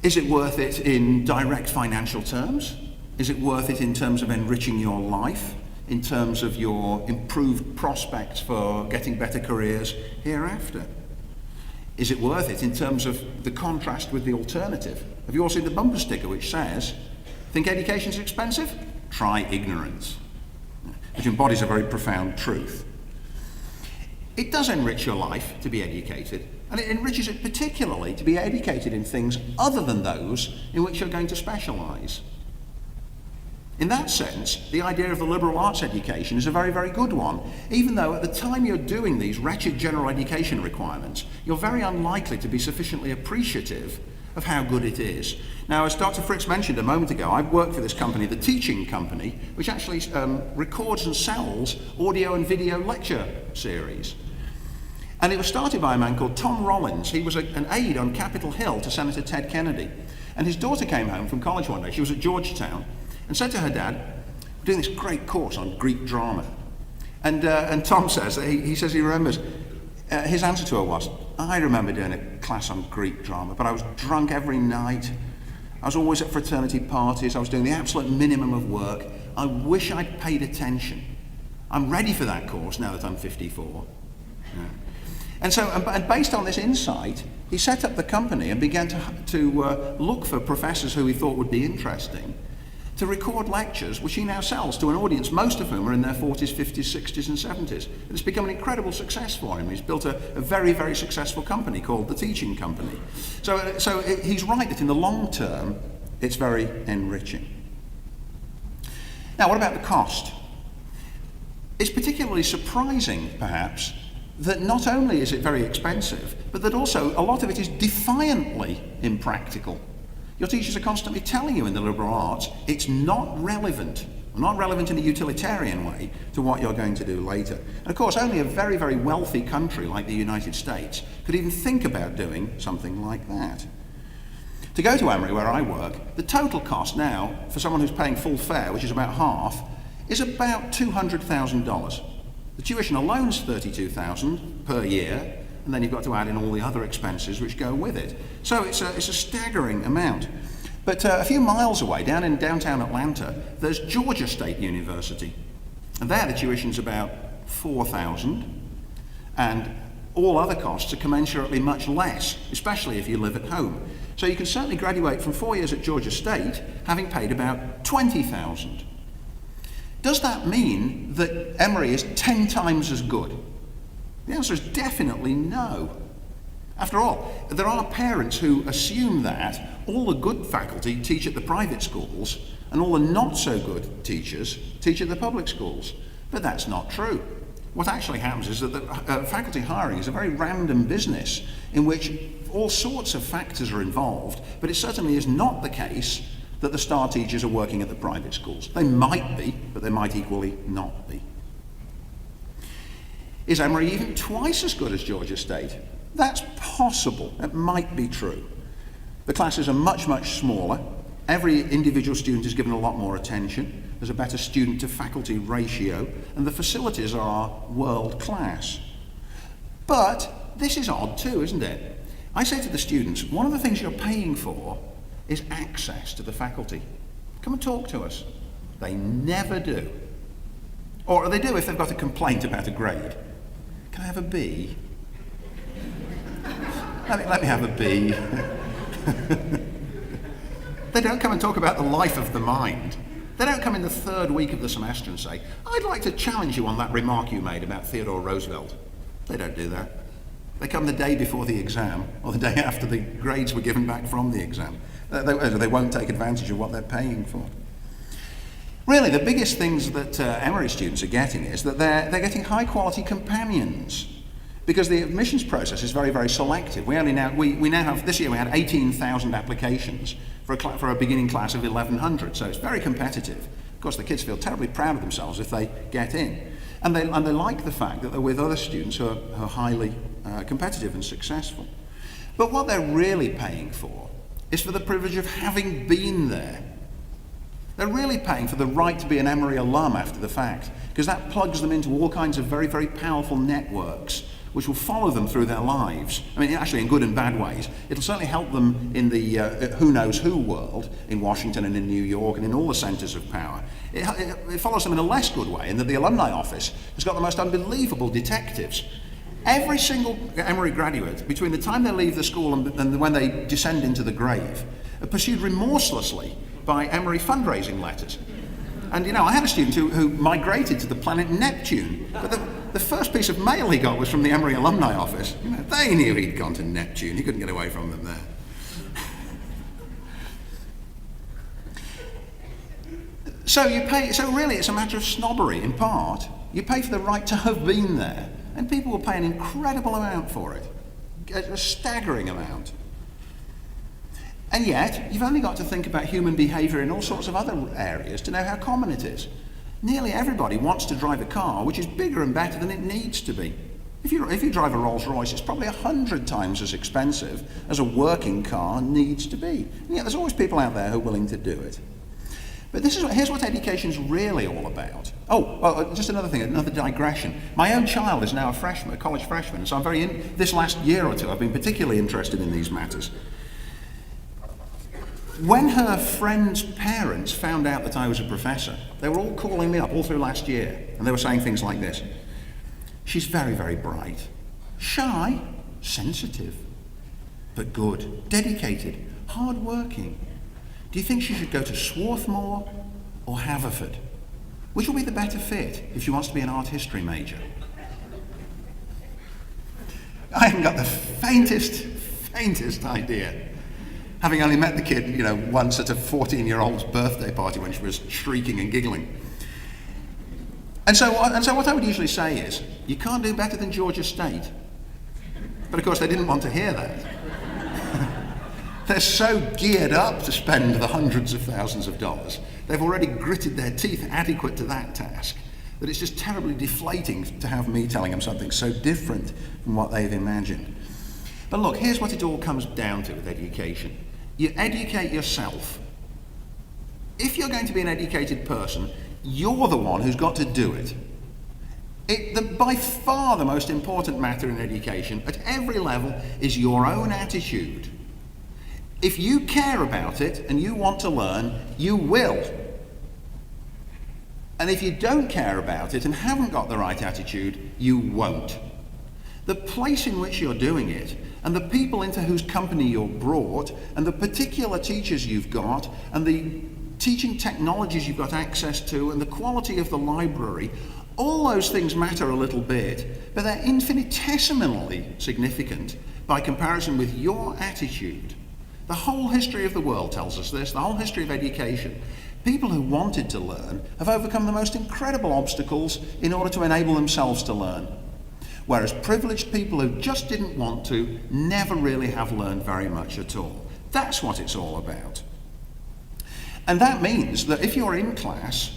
Is it worth it in direct financial terms? Is it worth it in terms of enriching your life, in terms of your improved prospects for getting better careers hereafter? Is it worth it in terms of the contrast with the alternative? Have you all seen the bumper sticker which says, think education's expensive? Try ignorance, which embodies a very profound truth. It does enrich your life to be educated, and it enriches it particularly to be educated in things other than those in which you're going to specialise. In that sense, the idea of the liberal arts education is a very, very good one, even though at the time you're doing these wretched general education requirements, you're very unlikely to be sufficiently appreciative of how good it is. Now, as Dr. Fritz mentioned a moment ago, I've worked for this company, the Teaching Company, which actually records and sells audio and video lecture series. And it was started by a man called Tom Rollins. He was an aide on Capitol Hill to Senator Ted Kennedy. And his daughter came home from college one day. She was at Georgetown and said to her dad, "We're doing this great course on Greek drama." And Tom says, he says he remembers, his answer to her was, "I remember doing a class on Greek drama, but I was drunk every night. I was always at fraternity parties. I was doing the absolute minimum of work. I wish I'd paid attention. I'm ready for that course now that I'm 54. Yeah. And based on this insight, he set up the company and began to look for professors who he thought would be interesting to record lectures, which he now sells to an audience, most of whom are in their 40s, 50s, 60s and 70s. And it's become an incredible success for him. He's built a very, very successful company called the Teaching Company. So he's right that in the long term, it's very enriching. Now, what about the cost? It's particularly surprising, perhaps, that not only is it very expensive, but that also a lot of it is defiantly impractical. Your teachers are constantly telling you in the liberal arts it's not relevant in a utilitarian way to what you're going to do later. And of course, only a very, very wealthy country like the United States could even think about doing something like that. To go to Emory, where I work, the total cost now for someone who's paying full fare, which is about half, is about $200,000. The tuition alone is $32,000 per year, and then you've got to add in all the other expenses which go with it. So it's a staggering amount. But a few miles away, down in downtown Atlanta, there's Georgia State University. And there the tuition's about $4,000, and all other costs are commensurately much less, especially if you live at home. So you can certainly graduate from 4 years at Georgia State having paid about $20,000. Does that mean that Emory is 10 times as good? The answer is definitely no. After all, there are parents who assume that all the good faculty teach at the private schools and all the not so good teachers teach at the public schools. But that's not true. What actually happens is that faculty hiring is a very random business in which all sorts of factors are involved, but it certainly is not the case that the star teachers are working at the private schools. They might be, but they might equally not be. Is Emory even twice as good as Georgia State? That's possible. It might be true. The classes are much, much smaller. Every individual student is given a lot more attention. There's a better student-to-faculty ratio, and the facilities are world class. But this is odd too, isn't it? I say to the students, one of the things you're paying for is access to the faculty. Come and talk to us. They never do. Or they do if they've got a complaint about a grade. Can I have a B? Let me have a B. They don't come and talk about the life of the mind. They don't come in the third week of the semester and say, "I'd like to challenge you on that remark you made about Theodore Roosevelt." They don't do that. They come the day before the exam or the day after the grades were given back from the exam. They won't take advantage of what they're paying for. Really, the biggest things that Emory students are getting is that they're getting high-quality companions, because the admissions process is very, very selective. We now have, this year we had 18,000 applications for a beginning class of 1,100, so it's very competitive. Of course, the kids feel terribly proud of themselves if they get in. And they like the fact that they're with other students who are highly competitive and successful. But what they're really paying for is for the privilege of having been there. They're really paying for the right to be an Emory alum after the fact, because that plugs them into all kinds of very, very powerful networks which will follow them through their lives. I mean, actually in good and bad ways. It'll certainly help them in the who knows who world, in Washington and in New York and in all the centers of power. It follows them in a less good way, in that the alumni office has got the most unbelievable detectives. Every single Emory graduate, between the time they leave the school and when they descend into the grave, are pursued remorselessly by Emory fundraising letters. And I had a student who migrated to the planet Neptune, but the first piece of mail he got was from the Emory alumni office. They knew he'd gone to Neptune. He couldn't get away from them there. So really it's a matter of snobbery in part. You pay for the right to have been there, and people will pay an incredible amount for it, a staggering amount. And yet, you've only got to think about human behaviour in all sorts of other areas to know how common it is. Nearly everybody wants to drive a car which is bigger and better than it needs to be. If you drive a Rolls Royce, it's probably 100 times as expensive as a working car needs to be. And yet there's always people out there who are willing to do it. But here's what education's really all about. Just another thing, another digression. My own child is now a college freshman, so this last year or two I've been particularly interested in these matters. When her friends' parents found out that I was a professor, they were all calling me up all through last year, and they were saying things like this. She's very, very bright. Shy, sensitive, but good, dedicated, hard-working. Do you think she should go to Swarthmore or Haverford? Which will be the better fit if she wants to be an art history major? I haven't got the faintest idea. Having only met the kid, once at a 14-year-old's birthday party when she was shrieking and giggling. And so what I would usually say is, you can't do better than Georgia State. But of course they didn't want to hear that. They're so geared up to spend the hundreds of thousands of dollars, they've already gritted their teeth adequate to that task, that it's just terribly deflating to have me telling them something so different from what they've imagined. But look, here's what it all comes down to with education. You educate yourself. If you're going to be an educated person, you're the one who's got to do it. By far the most important matter in education, at every level, is your own attitude. If you care about it and you want to learn, you will. And if you don't care about it and haven't got the right attitude, you won't. The place in which you're doing it, and the people into whose company you're brought, and the particular teachers you've got, and the teaching technologies you've got access to, and the quality of the library, all those things matter a little bit, but they're infinitesimally significant by comparison with your attitude. The whole history of the world tells us this, the whole history of education. People who wanted to learn have overcome the most incredible obstacles in order to enable themselves to learn. Whereas privileged people who just didn't want to never really have learned very much at all. That's what it's all about. And that means that if you're in class,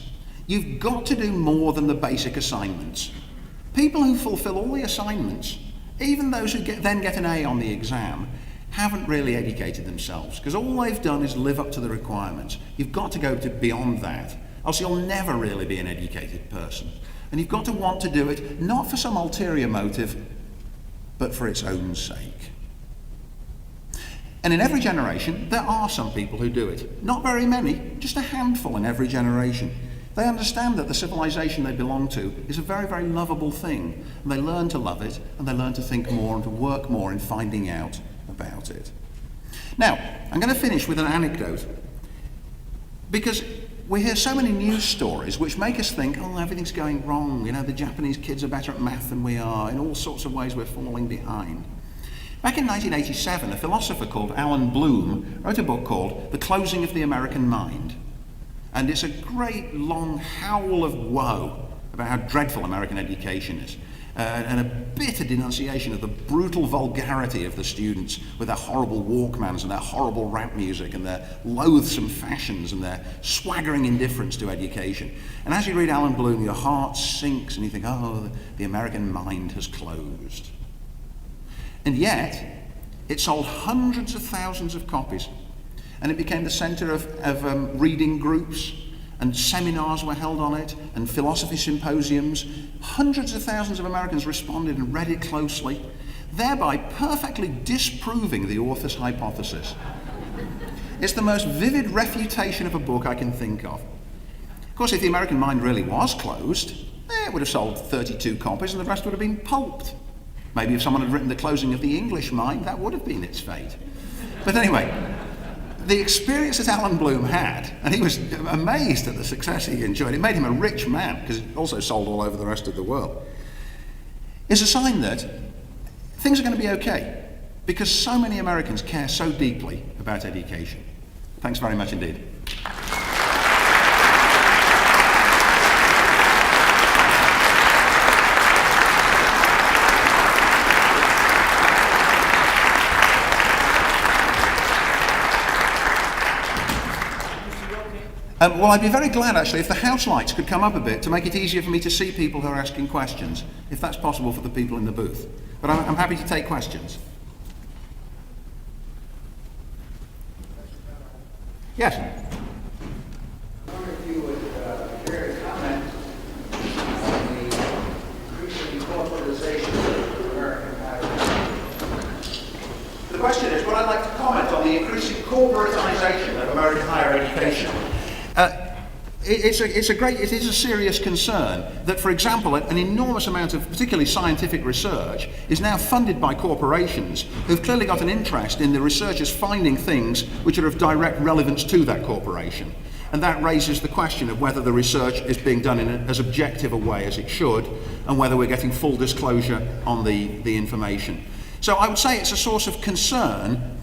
you've got to do more than the basic assignments. People who fulfill all the assignments, even those who then get an A on the exam, haven't really educated themselves, because all they've done is live up to the requirements. You've got to go beyond that, else you'll never really be an educated person. And you've got to want to do it, not for some ulterior motive, but for its own sake. And in every generation, there are some people who do it. Not very many, just a handful in every generation. They understand that the civilization they belong to is a very, very lovable thing. And they learn to love it, and they learn to think more and to work more in finding out about it. Now, I'm going to finish with an anecdote, because we hear so many news stories which make us think, everything's going wrong, the Japanese kids are better at math than we are, in all sorts of ways we're falling behind. Back in 1987, a philosopher called Alan Bloom wrote a book called The Closing of the American Mind. And it's a great long howl of woe about how dreadful American education is. And a bitter denunciation of the brutal vulgarity of the students with their horrible Walkmans and their horrible rap music and their loathsome fashions and their swaggering indifference to education. And as you read Alan Bloom, your heart sinks and you think, the American mind has closed. And yet, it sold hundreds of thousands of copies, and it became the centre of reading groups, and seminars were held on it, and philosophy symposiums. Hundreds of thousands of Americans responded and read it closely, thereby perfectly disproving the author's hypothesis. It's the most vivid refutation of a book I can think of. Of course, if the American mind really was closed, it would have sold 32 copies and the rest would have been pulped. Maybe if someone had written The Closing of the English Mind, that would have been its fate. But anyway, the experience that Alan Bloom had, and he was amazed at the success he enjoyed, it made him a rich man, because it also sold all over the rest of the world, is a sign that things are going to be okay, because so many Americans care so deeply about education. Thanks very much indeed. Well, I'd be very glad, actually, if the house lights could come up a bit to make it easier for me to see people who are asking questions, if that's possible for the people in the booth. But I'm happy to take questions. Yes? I wonder if you would care to comment on the increasing corporatization of American higher education. The question is, would I like to comment on the increasing corporatization of American higher education? It is a serious concern that, for example, an enormous amount of particularly scientific research is now funded by corporations who've clearly got an interest in the researchers finding things which are of direct relevance to that corporation. And that raises the question of whether the research is being done in as objective a way as it should, and whether we're getting full disclosure on the information. So I would say it's a source of concern,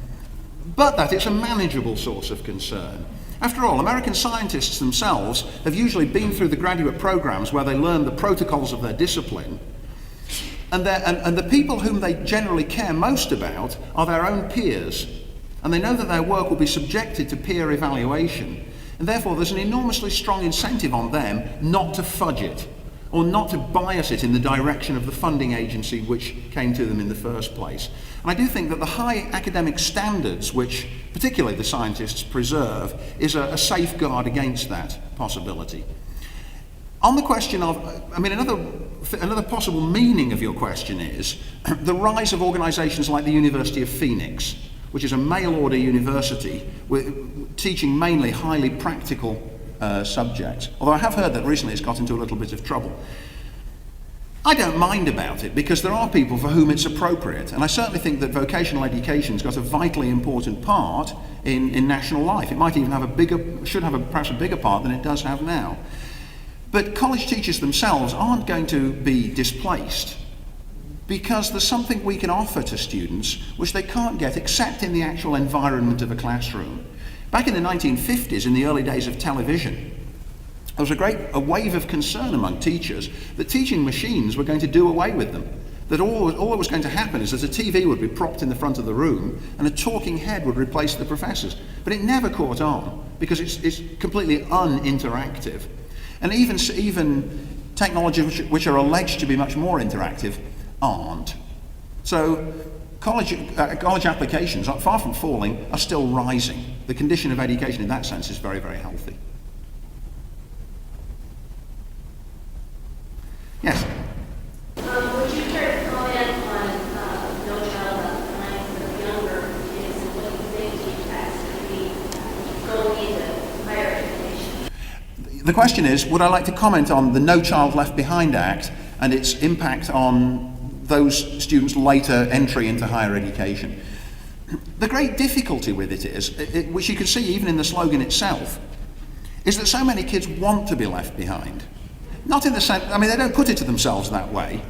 but that it's a manageable source of concern. After all, American scientists themselves have usually been through the graduate programs where they learn the protocols of their discipline, and the people whom they generally care most about are their own peers, and they know that their work will be subjected to peer evaluation, and therefore there's an enormously strong incentive on them not to fudge it, or not to bias it in the direction of the funding agency which came to them in the first place. And I do think that the high academic standards which particularly the scientists preserve is a safeguard against that possibility. On the question of, another possible meaning of your question is the rise of organisations like the University of Phoenix, which is a mail-order university teaching mainly highly practical subjects. Although I have heard that recently it's got into a little bit of trouble. I don't mind about it because there are people for whom it's appropriate, and I certainly think that vocational education's got a vitally important part in national life. It might even have perhaps a bigger part than it does have now. But college teachers themselves aren't going to be displaced because there's something we can offer to students which they can't get except in the actual environment of a classroom. Back in the 1950s, in the early days of television, there was a wave of concern among teachers that teaching machines were going to do away with them. That all that was going to happen is that a TV would be propped in the front of the room and a talking head would replace the professors. But it never caught on because it's completely uninteractive. And even technologies which are alleged to be much more interactive aren't. So college applications, far from falling, are still rising. The condition of education in that sense is very, very healthy. Yes? Would you care to comment on No Child Left Behind for the younger kids and what you think the impacts could be going into higher education? The question is, would I like to comment on the No Child Left Behind Act and its impact on those students' later entry into higher education? The great difficulty with it is, which you can see even in the slogan itself, is that so many kids want to be left behind. Not in the sense, they don't put it to themselves that way,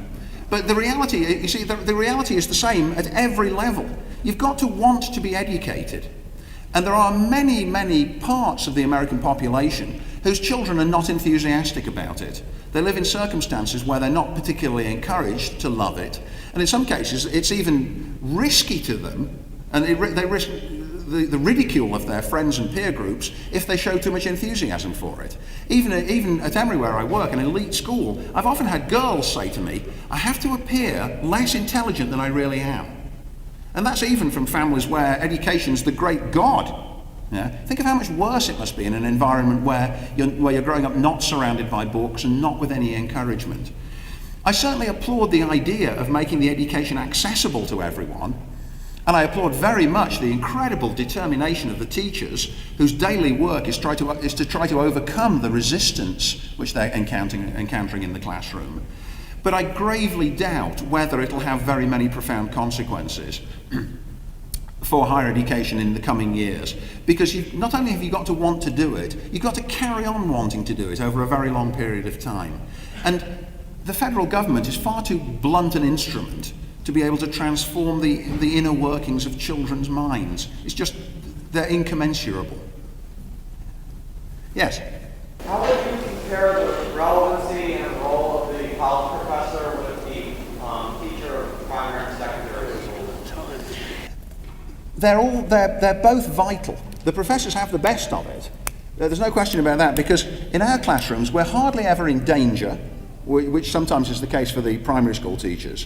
but the reality, you see, the reality is the same at every level. You've got to want to be educated. And there are many, many parts of the American population whose children are not enthusiastic about it. They live in circumstances where they're not particularly encouraged to love it, and in some cases it's even risky to them, and they risk the ridicule of their friends and peer groups if they show too much enthusiasm for it. Even at Emory, where I work, an elite school, I've often had girls say to me, I have to appear less intelligent than I really am. And that's even from families where education's the great god. Yeah? Think of how much worse it must be in an environment where you're growing up not surrounded by books and not with any encouragement. I certainly applaud the idea of making the education accessible to everyone, and I applaud very much the incredible determination of the teachers whose daily work is to try to overcome the resistance which they're encountering in the classroom. But I gravely doubt whether it'll have very many profound consequences. for higher education in the coming years, because not only have you got to want to do it, you've got to carry on wanting to do it over a very long period of time. And the federal government is far too blunt an instrument to be able to transform the inner workings of children's minds. It's just, they're incommensurable. Yes? How would you compare the relevancy and role of the college professor with the teacher of primary and secondary school? They're both vital. The professors have the best of it. There's no question about that, because in our classrooms we're hardly ever in danger, which sometimes is the case for the primary school teachers.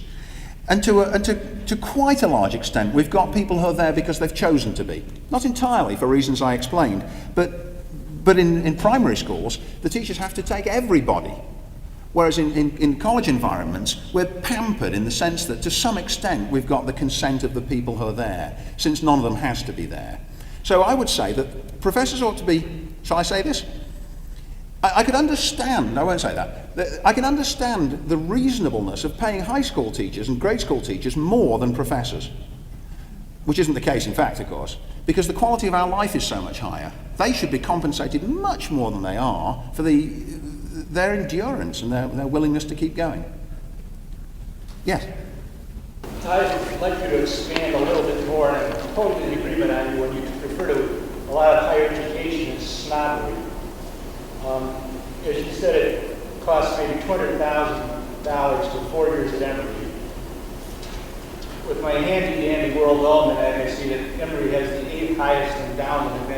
And to quite a large extent, we've got people who are there because they've chosen to be. Not entirely for reasons I explained, but in primary schools, the teachers have to take everybody. Whereas in college environments, we're pampered in the sense that to some extent we've got the consent of the people who are there, since none of them has to be there. So I would say that professors ought to be, shall I say this? I could understand, I won't say that, I can understand the reasonableness of paying high school teachers and grade school teachers more than professors. Which isn't the case, in fact, of course, because the quality of our life is so much higher. They should be compensated much more than they are for their endurance and their willingness to keep going. Yes? I'd like you to expand a little bit more, and I'm totally in agreement on you when you refer to a lot of higher education as snobbery. As you said, it costs maybe $200,000 for 4 years at Emory. With my handy-dandy World Almanac, I see that Emory has the 8th highest endowment of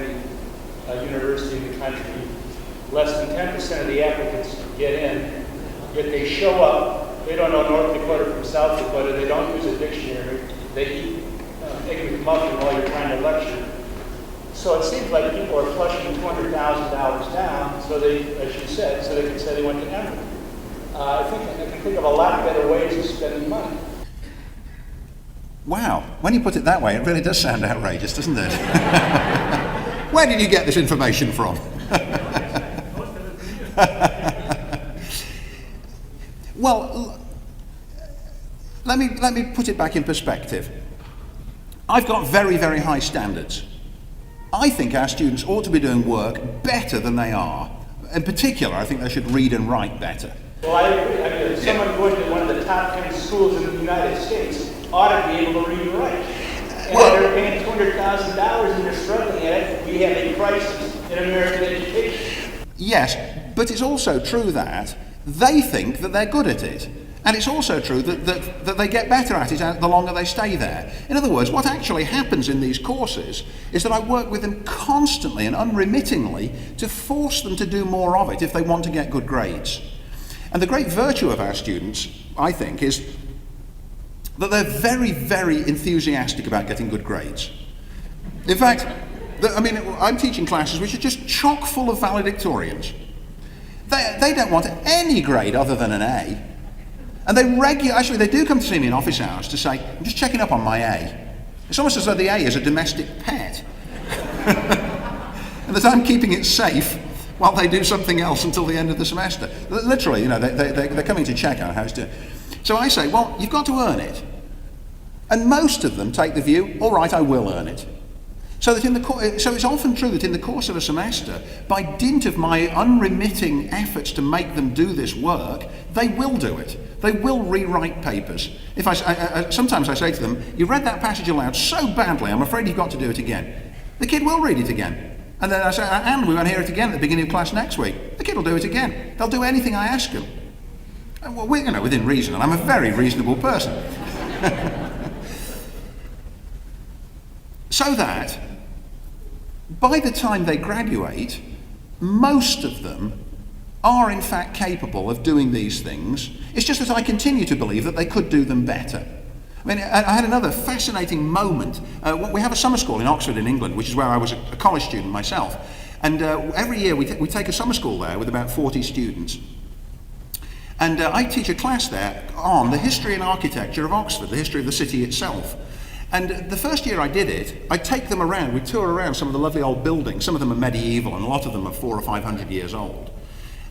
any university in the country. Less than 10% of the applicants get in, yet they show up. They don't know North Dakota from South Dakota. They don't use a dictionary. They eat egg McMuffin while you're trying to lecture. So it seems like people are flushing $200,000 down, so they, as you said, so they can say they went to Emory. I can think of a lot better ways of spending money. Wow, when you put it that way, it really does sound outrageous, doesn't it? Where did you get this information from? Well, let me put it back in perspective. I've got very, very high standards. I think our students ought to be doing work better than they are. In particular, I think they should read and write better. Well, I agree. I mean, someone going to one of the top 10 schools in the United States ought to be able to read and write. And well, they're paying $200,000 and they're struggling at it. We have a crisis in American education. Yes, but it's also true that they think that they're good at it. And it's also true that they get better at it the longer they stay there. In other words, what actually happens in these courses is that I work with them constantly and unremittingly to force them to do more of it if they want to get good grades. And the great virtue of our students, I think, is that they're very, very enthusiastic about getting good grades. In fact, I'm teaching classes which are just chock full of valedictorians. They don't want any grade other than an A. And they do come to see me in office hours to say, I'm just checking up on my A. It's almost as though the A is a domestic pet. And that I'm keeping it safe while they do something else until the end of the semester. Literally, they're coming to check on how it's doing. So I say, well, you've got to earn it. And most of them take the view, all right, I will earn it. So it's often true that in the course of a semester, by dint of my unremitting efforts to make them do this work, they will do it. They will rewrite papers. Sometimes I say to them, you read that passage aloud so badly, I'm afraid you've got to do it again. The kid will read it again. And then I say, and we won't hear it again at the beginning of class next week. The kid will do it again. They'll do anything I ask them. Well, within reason, and I'm a very reasonable person. So that, by the time they graduate, most of them are in fact capable of doing these things. It's just that I continue to believe that they could do them better. I mean, I had another fascinating moment. We have a summer school in Oxford in England, which is where I was a college student myself. And every year we take a summer school there with about 40 students. And I teach a class there on the history and architecture of Oxford, the history of the city itself. And the first year I did it, I'd take them around, we'd tour around some of the lovely old buildings. Some of them are medieval and a lot of them are 400 or 500 years old.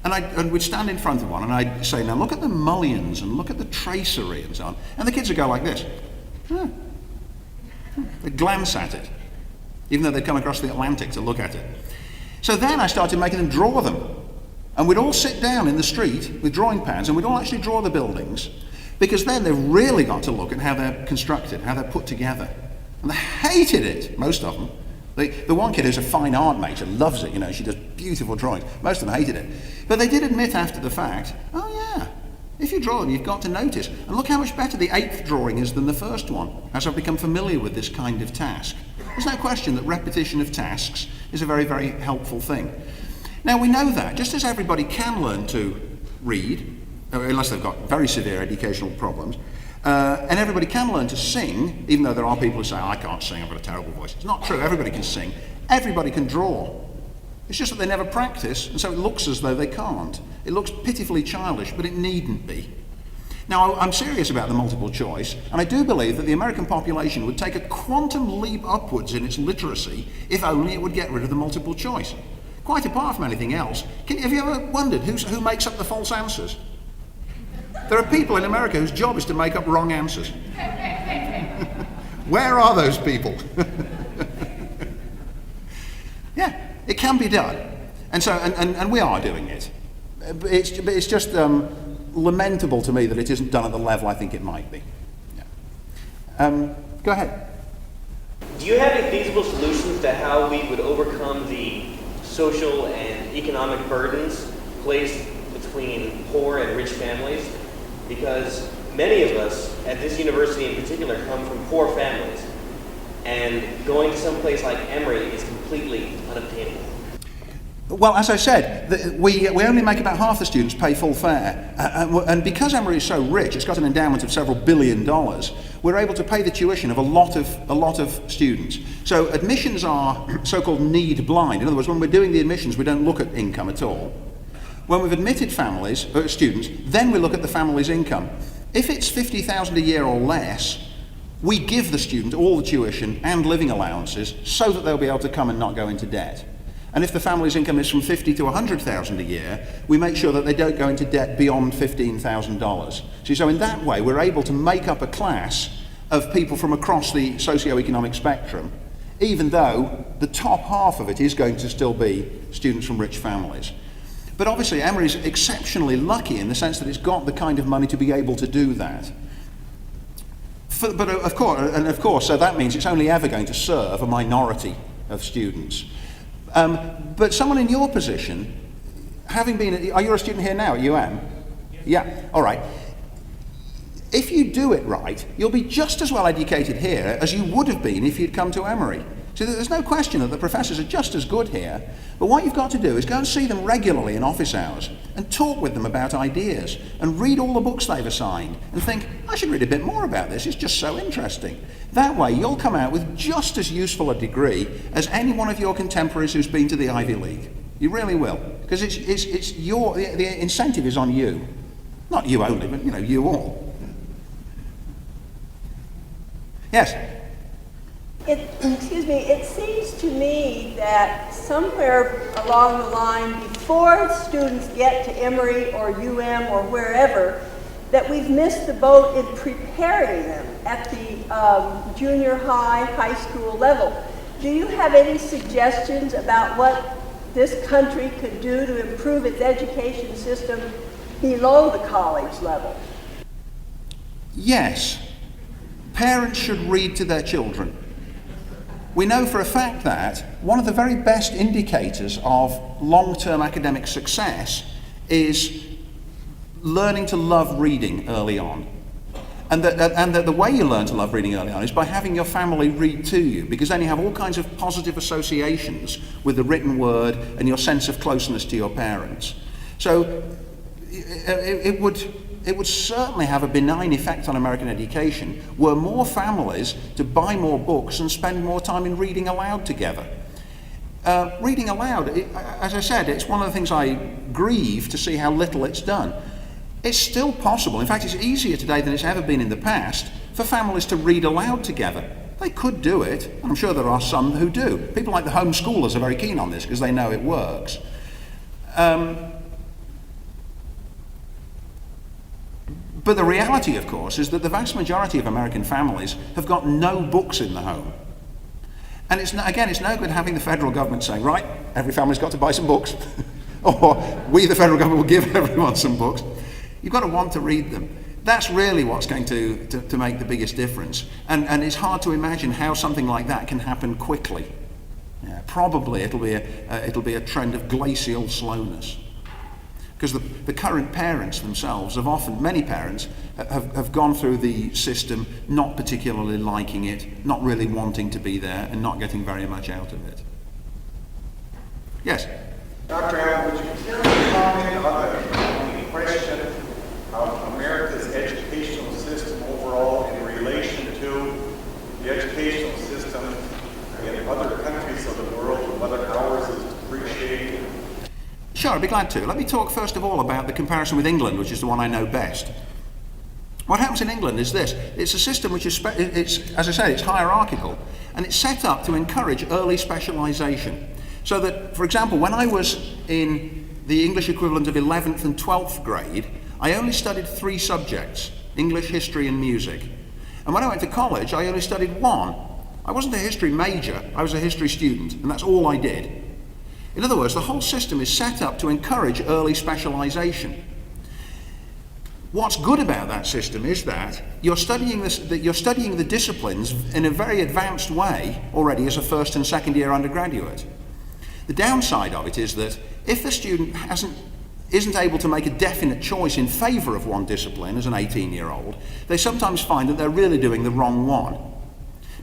And we'd stand in front of one and I'd say, now look at the mullions and look at the tracery and so on. And the kids would go like this. They'd glance at it, even though they'd come across the Atlantic to look at it. So then I started making them draw them. And we'd all sit down in the street with drawing pads and we'd all actually draw the buildings, because then they've really got to look at how they're constructed, how they're put together. And they hated it, most of them. The one kid who's a fine art major loves it, you know, she does beautiful drawings. Most of them hated it. But they did admit after the fact, oh yeah, if you draw them, you've got to notice. And look how much better the 8th drawing is than the first one, as I've become familiar with this kind of task. There's no question that repetition of tasks is a very, very helpful thing. Now we know that, just as everybody can learn to read, unless they've got very severe educational problems, and everybody can learn to sing, even though there are people who say, I can't sing, I've got a terrible voice. It's not true, everybody can sing. Everybody can draw. It's just that they never practice, and so it looks as though they can't. It looks pitifully childish, but it needn't be. Now, I'm serious about the multiple choice, and I do believe that the American population would take a quantum leap upwards in its literacy if only it would get rid of the multiple choice. Quite apart from anything else, have you ever wondered who makes up the false answers? There are people in America whose job is to make up wrong answers. Where are those people? Yeah, it can be done. And so, and we are doing it. It's just lamentable to me that it isn't done at the level I think it might be. Yeah. Go ahead. Do you have any feasible solutions to how we would overcome the social and economic burdens placed between poor and rich families? Because many of us at this university in particular come from poor families, and going to some place like Emory is completely unobtainable. Well, as I said, we only make about half the students pay full fare. And because Emory is so rich, it's got an endowment of several $1 billion, we're able to pay the tuition of a lot of students. So admissions are so-called need blind. In other words, when we're doing the admissions, we don't look at income at all. When we've admitted students, then we look at the family's income. If it's $50,000 a year or less, we give the student all the tuition and living allowances so that they'll be able to come and not go into debt. And if the family's income is from $50,000 to $100,000 a year, we make sure that they don't go into debt beyond $15,000. See, so in that way, we're able to make up a class of people from across the socio-economic spectrum, even though the top half of it is going to still be students from rich families. But obviously, Emory is exceptionally lucky in the sense that it's got the kind of money to be able to do that. But of course, so that means it's only ever going to serve a minority of students. But someone in your position, having been, are you a student here now at UM? Yeah, all right. If you do it right, you'll be just as well educated here as you would have been if you'd come to Emory. So there's no question that the professors are just as good here, but what you've got to do is go and see them regularly in office hours and talk with them about ideas and read all the books they've assigned and think, I should read a bit more about this, it's just so interesting. That way you'll come out with just as useful a degree as any one of your contemporaries who's been to the Ivy League. You really will, because the incentive is on you. Not you only, but you all. Yes? It seems to me that somewhere along the line, before students get to Emory or UM or wherever, that we've missed the boat in preparing them at the junior high school level. Do you have any suggestions about what this country could do to improve its education system below the college level? Yes. Parents should read to their children. We know for a fact that one of the very best indicators of long-term academic success is learning to love reading early on. And that the way you learn to love reading early on is by having your family read to you, because then you have all kinds of positive associations with the written word and your sense of closeness to your parents. So it would certainly have a benign effect on American education were more families to buy more books and spend more time in reading aloud together. Reading aloud, as I said, it's one of the things I grieve to see how little it's done. It's still possible, in fact it's easier today than it's ever been in the past, for families to read aloud together. They could do it, and I'm sure there are some who do. People like the homeschoolers are very keen on this because they know it works. But the reality, of course, is that the vast majority of American families have got no books in the home. And it's no good having the federal government saying, right, every family's got to buy some books, or we, the federal government, will give everyone some books. You've got to want to read them. That's really what's going to make the biggest difference. And it's hard to imagine how something like that can happen quickly. Yeah, probably it'll be a trend of glacial slowness. Because the current parents themselves many parents have gone through the system not particularly liking it, not really wanting to be there, and not getting very much out of it. Yes? Dr. Allen, would you care to comment on the question of America's educational system overall in relation to the educational system in other countries of the world, and whether ours is appreciated? Sure, I'd be glad to. Let me talk first of all about the comparison with England, which is the one I know best. What happens in England is this. It's a system which is, as I say, it's hierarchical, and it's set up to encourage early specialisation. So that, for example, when I was in the English equivalent of 11th and 12th grade, I only studied 3 subjects, English, history and music. And when I went to college, I only studied 1. I wasn't a history major, I was a history student, and that's all I did. In other words, the whole system is set up to encourage early specialisation. What's good about that system is that you're studying the disciplines in a very advanced way already as a first and second year undergraduate. The downside of it is that if the student isn't able to make a definite choice in favour of one discipline as an 18-year-old, they sometimes find that they're really doing the wrong one.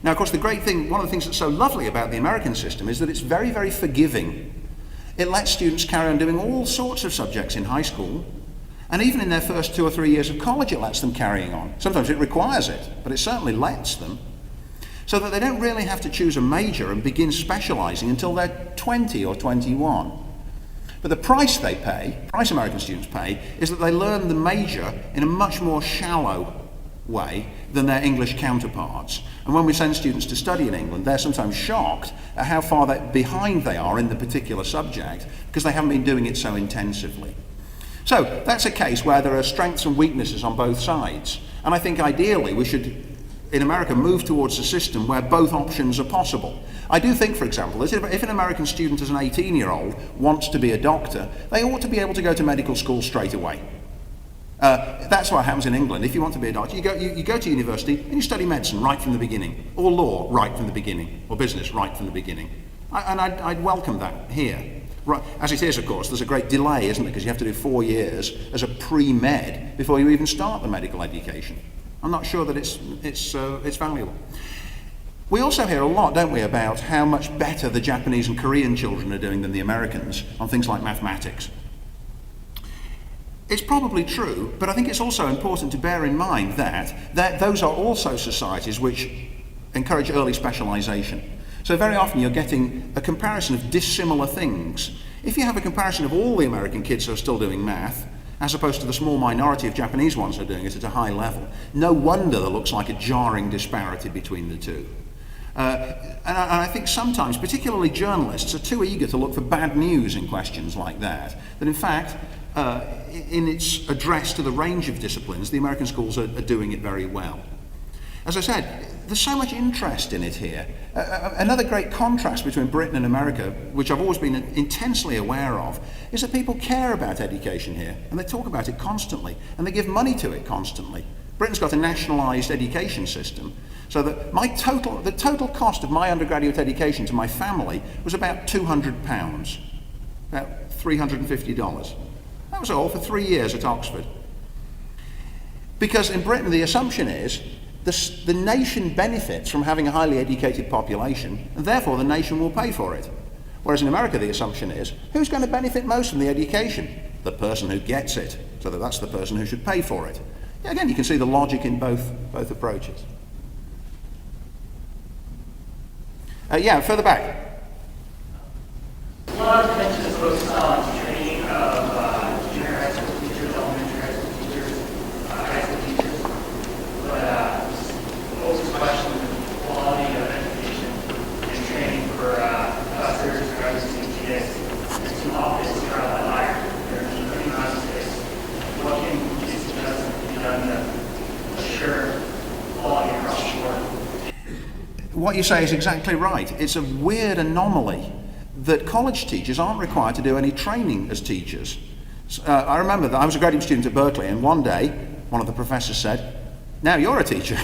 Now, of course, one of the things that's so lovely about the American system is that it's very, very forgiving. It lets students carry on doing all sorts of subjects in high school, and even in their first 2 or 3 years of college it lets them carrying on. Sometimes it requires it, but it certainly lets them, so that they don't really have to choose a major and begin specialising until they're 20 or 21. But the price American students pay, is that they learn the major in a much more shallow way than their English counterparts. And when we send students to study in England, they're sometimes shocked at how far behind they are in the particular subject because they haven't been doing it so intensively. So that's a case where there are strengths and weaknesses on both sides. And I think ideally we should, in America, move towards a system where both options are possible. I do think, for example, that if an American student as an 18-year-old wants to be a doctor, they ought to be able to go to medical school straight away. That's what happens in England. If you want to be a doctor, you go to university and you study medicine right from the beginning, or law right from the beginning, or business right from the beginning. I'd welcome that here. Right. As it is, of course, there's a great delay, isn't there? Because you have to do 4 years as a pre-med before you even start the medical education. I'm not sure that it's valuable. We also hear a lot, don't we, about how much better the Japanese and Korean children are doing than the Americans on things like mathematics. It's probably true, but I think it's also important to bear in mind that those are also societies which encourage early specialisation. So very often you're getting a comparison of dissimilar things. If you have a comparison of all the American kids who are still doing math, as opposed to the small minority of Japanese ones who are doing it at a high level, no wonder there looks like a jarring disparity between the two. And I think sometimes, particularly journalists, are too eager to look for bad news in questions like that in fact, in its address to the range of disciplines, the American schools are doing it very well. As I said, there's so much interest in it here. Another great contrast between Britain and America, which I've always been intensely aware of, is that people care about education here, and they talk about it constantly, and they give money to it constantly. Britain's got a nationalised education system, so that the total cost of my undergraduate education to my family was about £200, about $350. That was all for 3 years at Oxford. Because in Britain the assumption is the nation benefits from having a highly educated population, and therefore the nation will pay for it. Whereas in America the assumption is, who's going to benefit most from the education? The person who gets it, so that's the person who should pay for it. Again, you can see the logic in both approaches. Further back. A lot of attention is focused on training of junior high school teachers, elementary high school teachers, high school teachers. But also question the quality of education and training for professors, graduate students, is too obvious to trial by fire. There's a pretty amount of space. What can you suggest be done to assure quality across the board? what you say is exactly right. It's a weird anomaly that college teachers aren't required to do any training as teachers. I remember that I was a graduate student at Berkeley, and one day one of the professors said, "Now you're a teacher."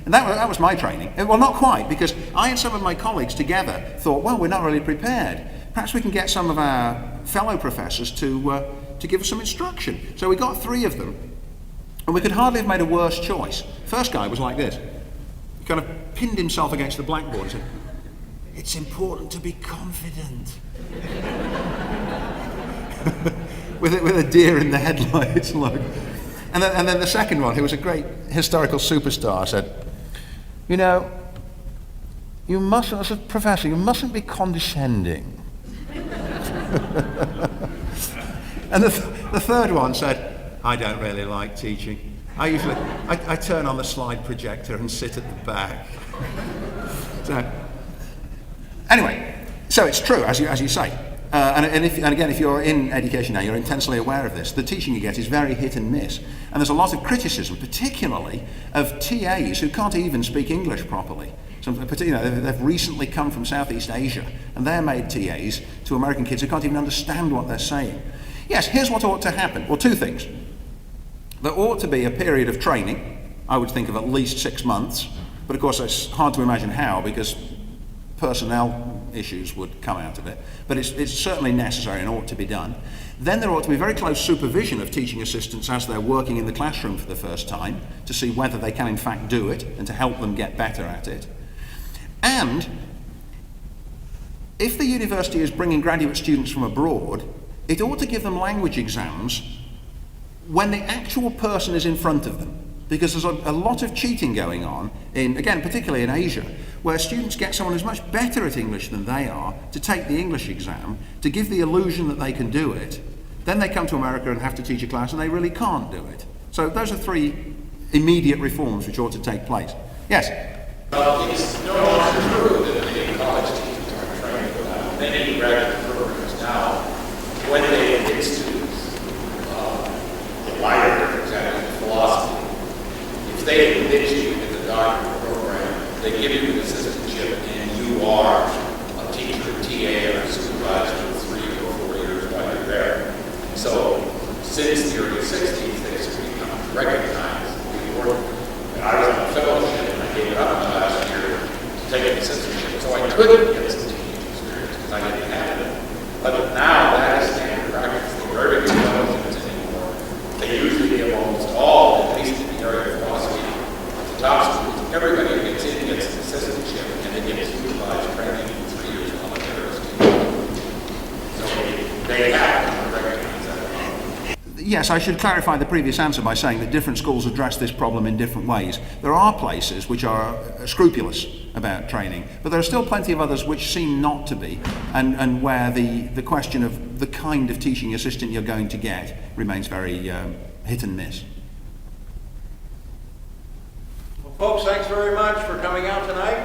And that was my training. Well, not quite, because I and some of my colleagues together thought, well, we're not really prepared. Perhaps we can get some of our fellow professors to give us some instruction. So we got 3 of them, and we could hardly have made a worse choice. First guy was like this. He kind of pinned himself against the blackboard and said, "It's important to be confident." with a deer in the headlights look. And then the second one, who was a great historical superstar, said, "You know, you mustn't, as a professor, you mustn't be condescending." And the third one said, "I don't really like teaching. I turn on the slide projector and sit at the back." So, anyway, so it's true, as you say. And again, if you're in education now, you're intensely aware of this. The teaching you get is very hit and miss. And there's a lot of criticism, particularly of TAs who can't even speak English properly. They've recently come from Southeast Asia, and they're made TAs to American kids who can't even understand what they're saying. Yes, here's what ought to happen. Well, 2 things. There ought to be a period of training. I would think of at least 6 months. But of course, it's hard to imagine how, because personnel issues would come out of it, but it's certainly necessary and ought to be done. Then there ought to be very close supervision of teaching assistants as they're working in the classroom for the first time, to see whether they can in fact do it and to help them get better at it. And if the university is bringing graduate students from abroad, it ought to give them language exams when the actual person is in front of them. Because there's a lot of cheating going on, again, particularly in Asia, where students get someone who's much better at English than they are to take the English exam, to give the illusion that they can do it. Then they come to America and have to teach a class and they really can't do it. So those are 3 immediate reforms which ought to take place. Yes? It's no longer true that many college teachers are trained without many graduate programs now. When they get students, in lighter, for example, in philosophy, if they admit you in the doctoral program, they give you an assistantship, and you are a teacher, TA, or a supervisor for 3 or 4 years while you're there. So, since the early 60s, they've become recognized the importance. And I was on a fellowship, and I gave it up last year to take an assistantship, so I couldn't get some teaching experience because I didn't have it. But now that is standard practice. They rarely do those anymore. They usually give almost all, at least in the area of philosophy, the top schools. Everybody who gets in gets an assistantship, and they get supervised training for 3 years on the university. So they have to recognize that. Yes, I should clarify the previous answer by saying that different schools address this problem in different ways. There are places which are scrupulous about training, but there are still plenty of others which seem not to be, and where the question of the kind of teaching assistant you're going to get remains very hit and miss. Well, folks, thanks very much for coming out tonight.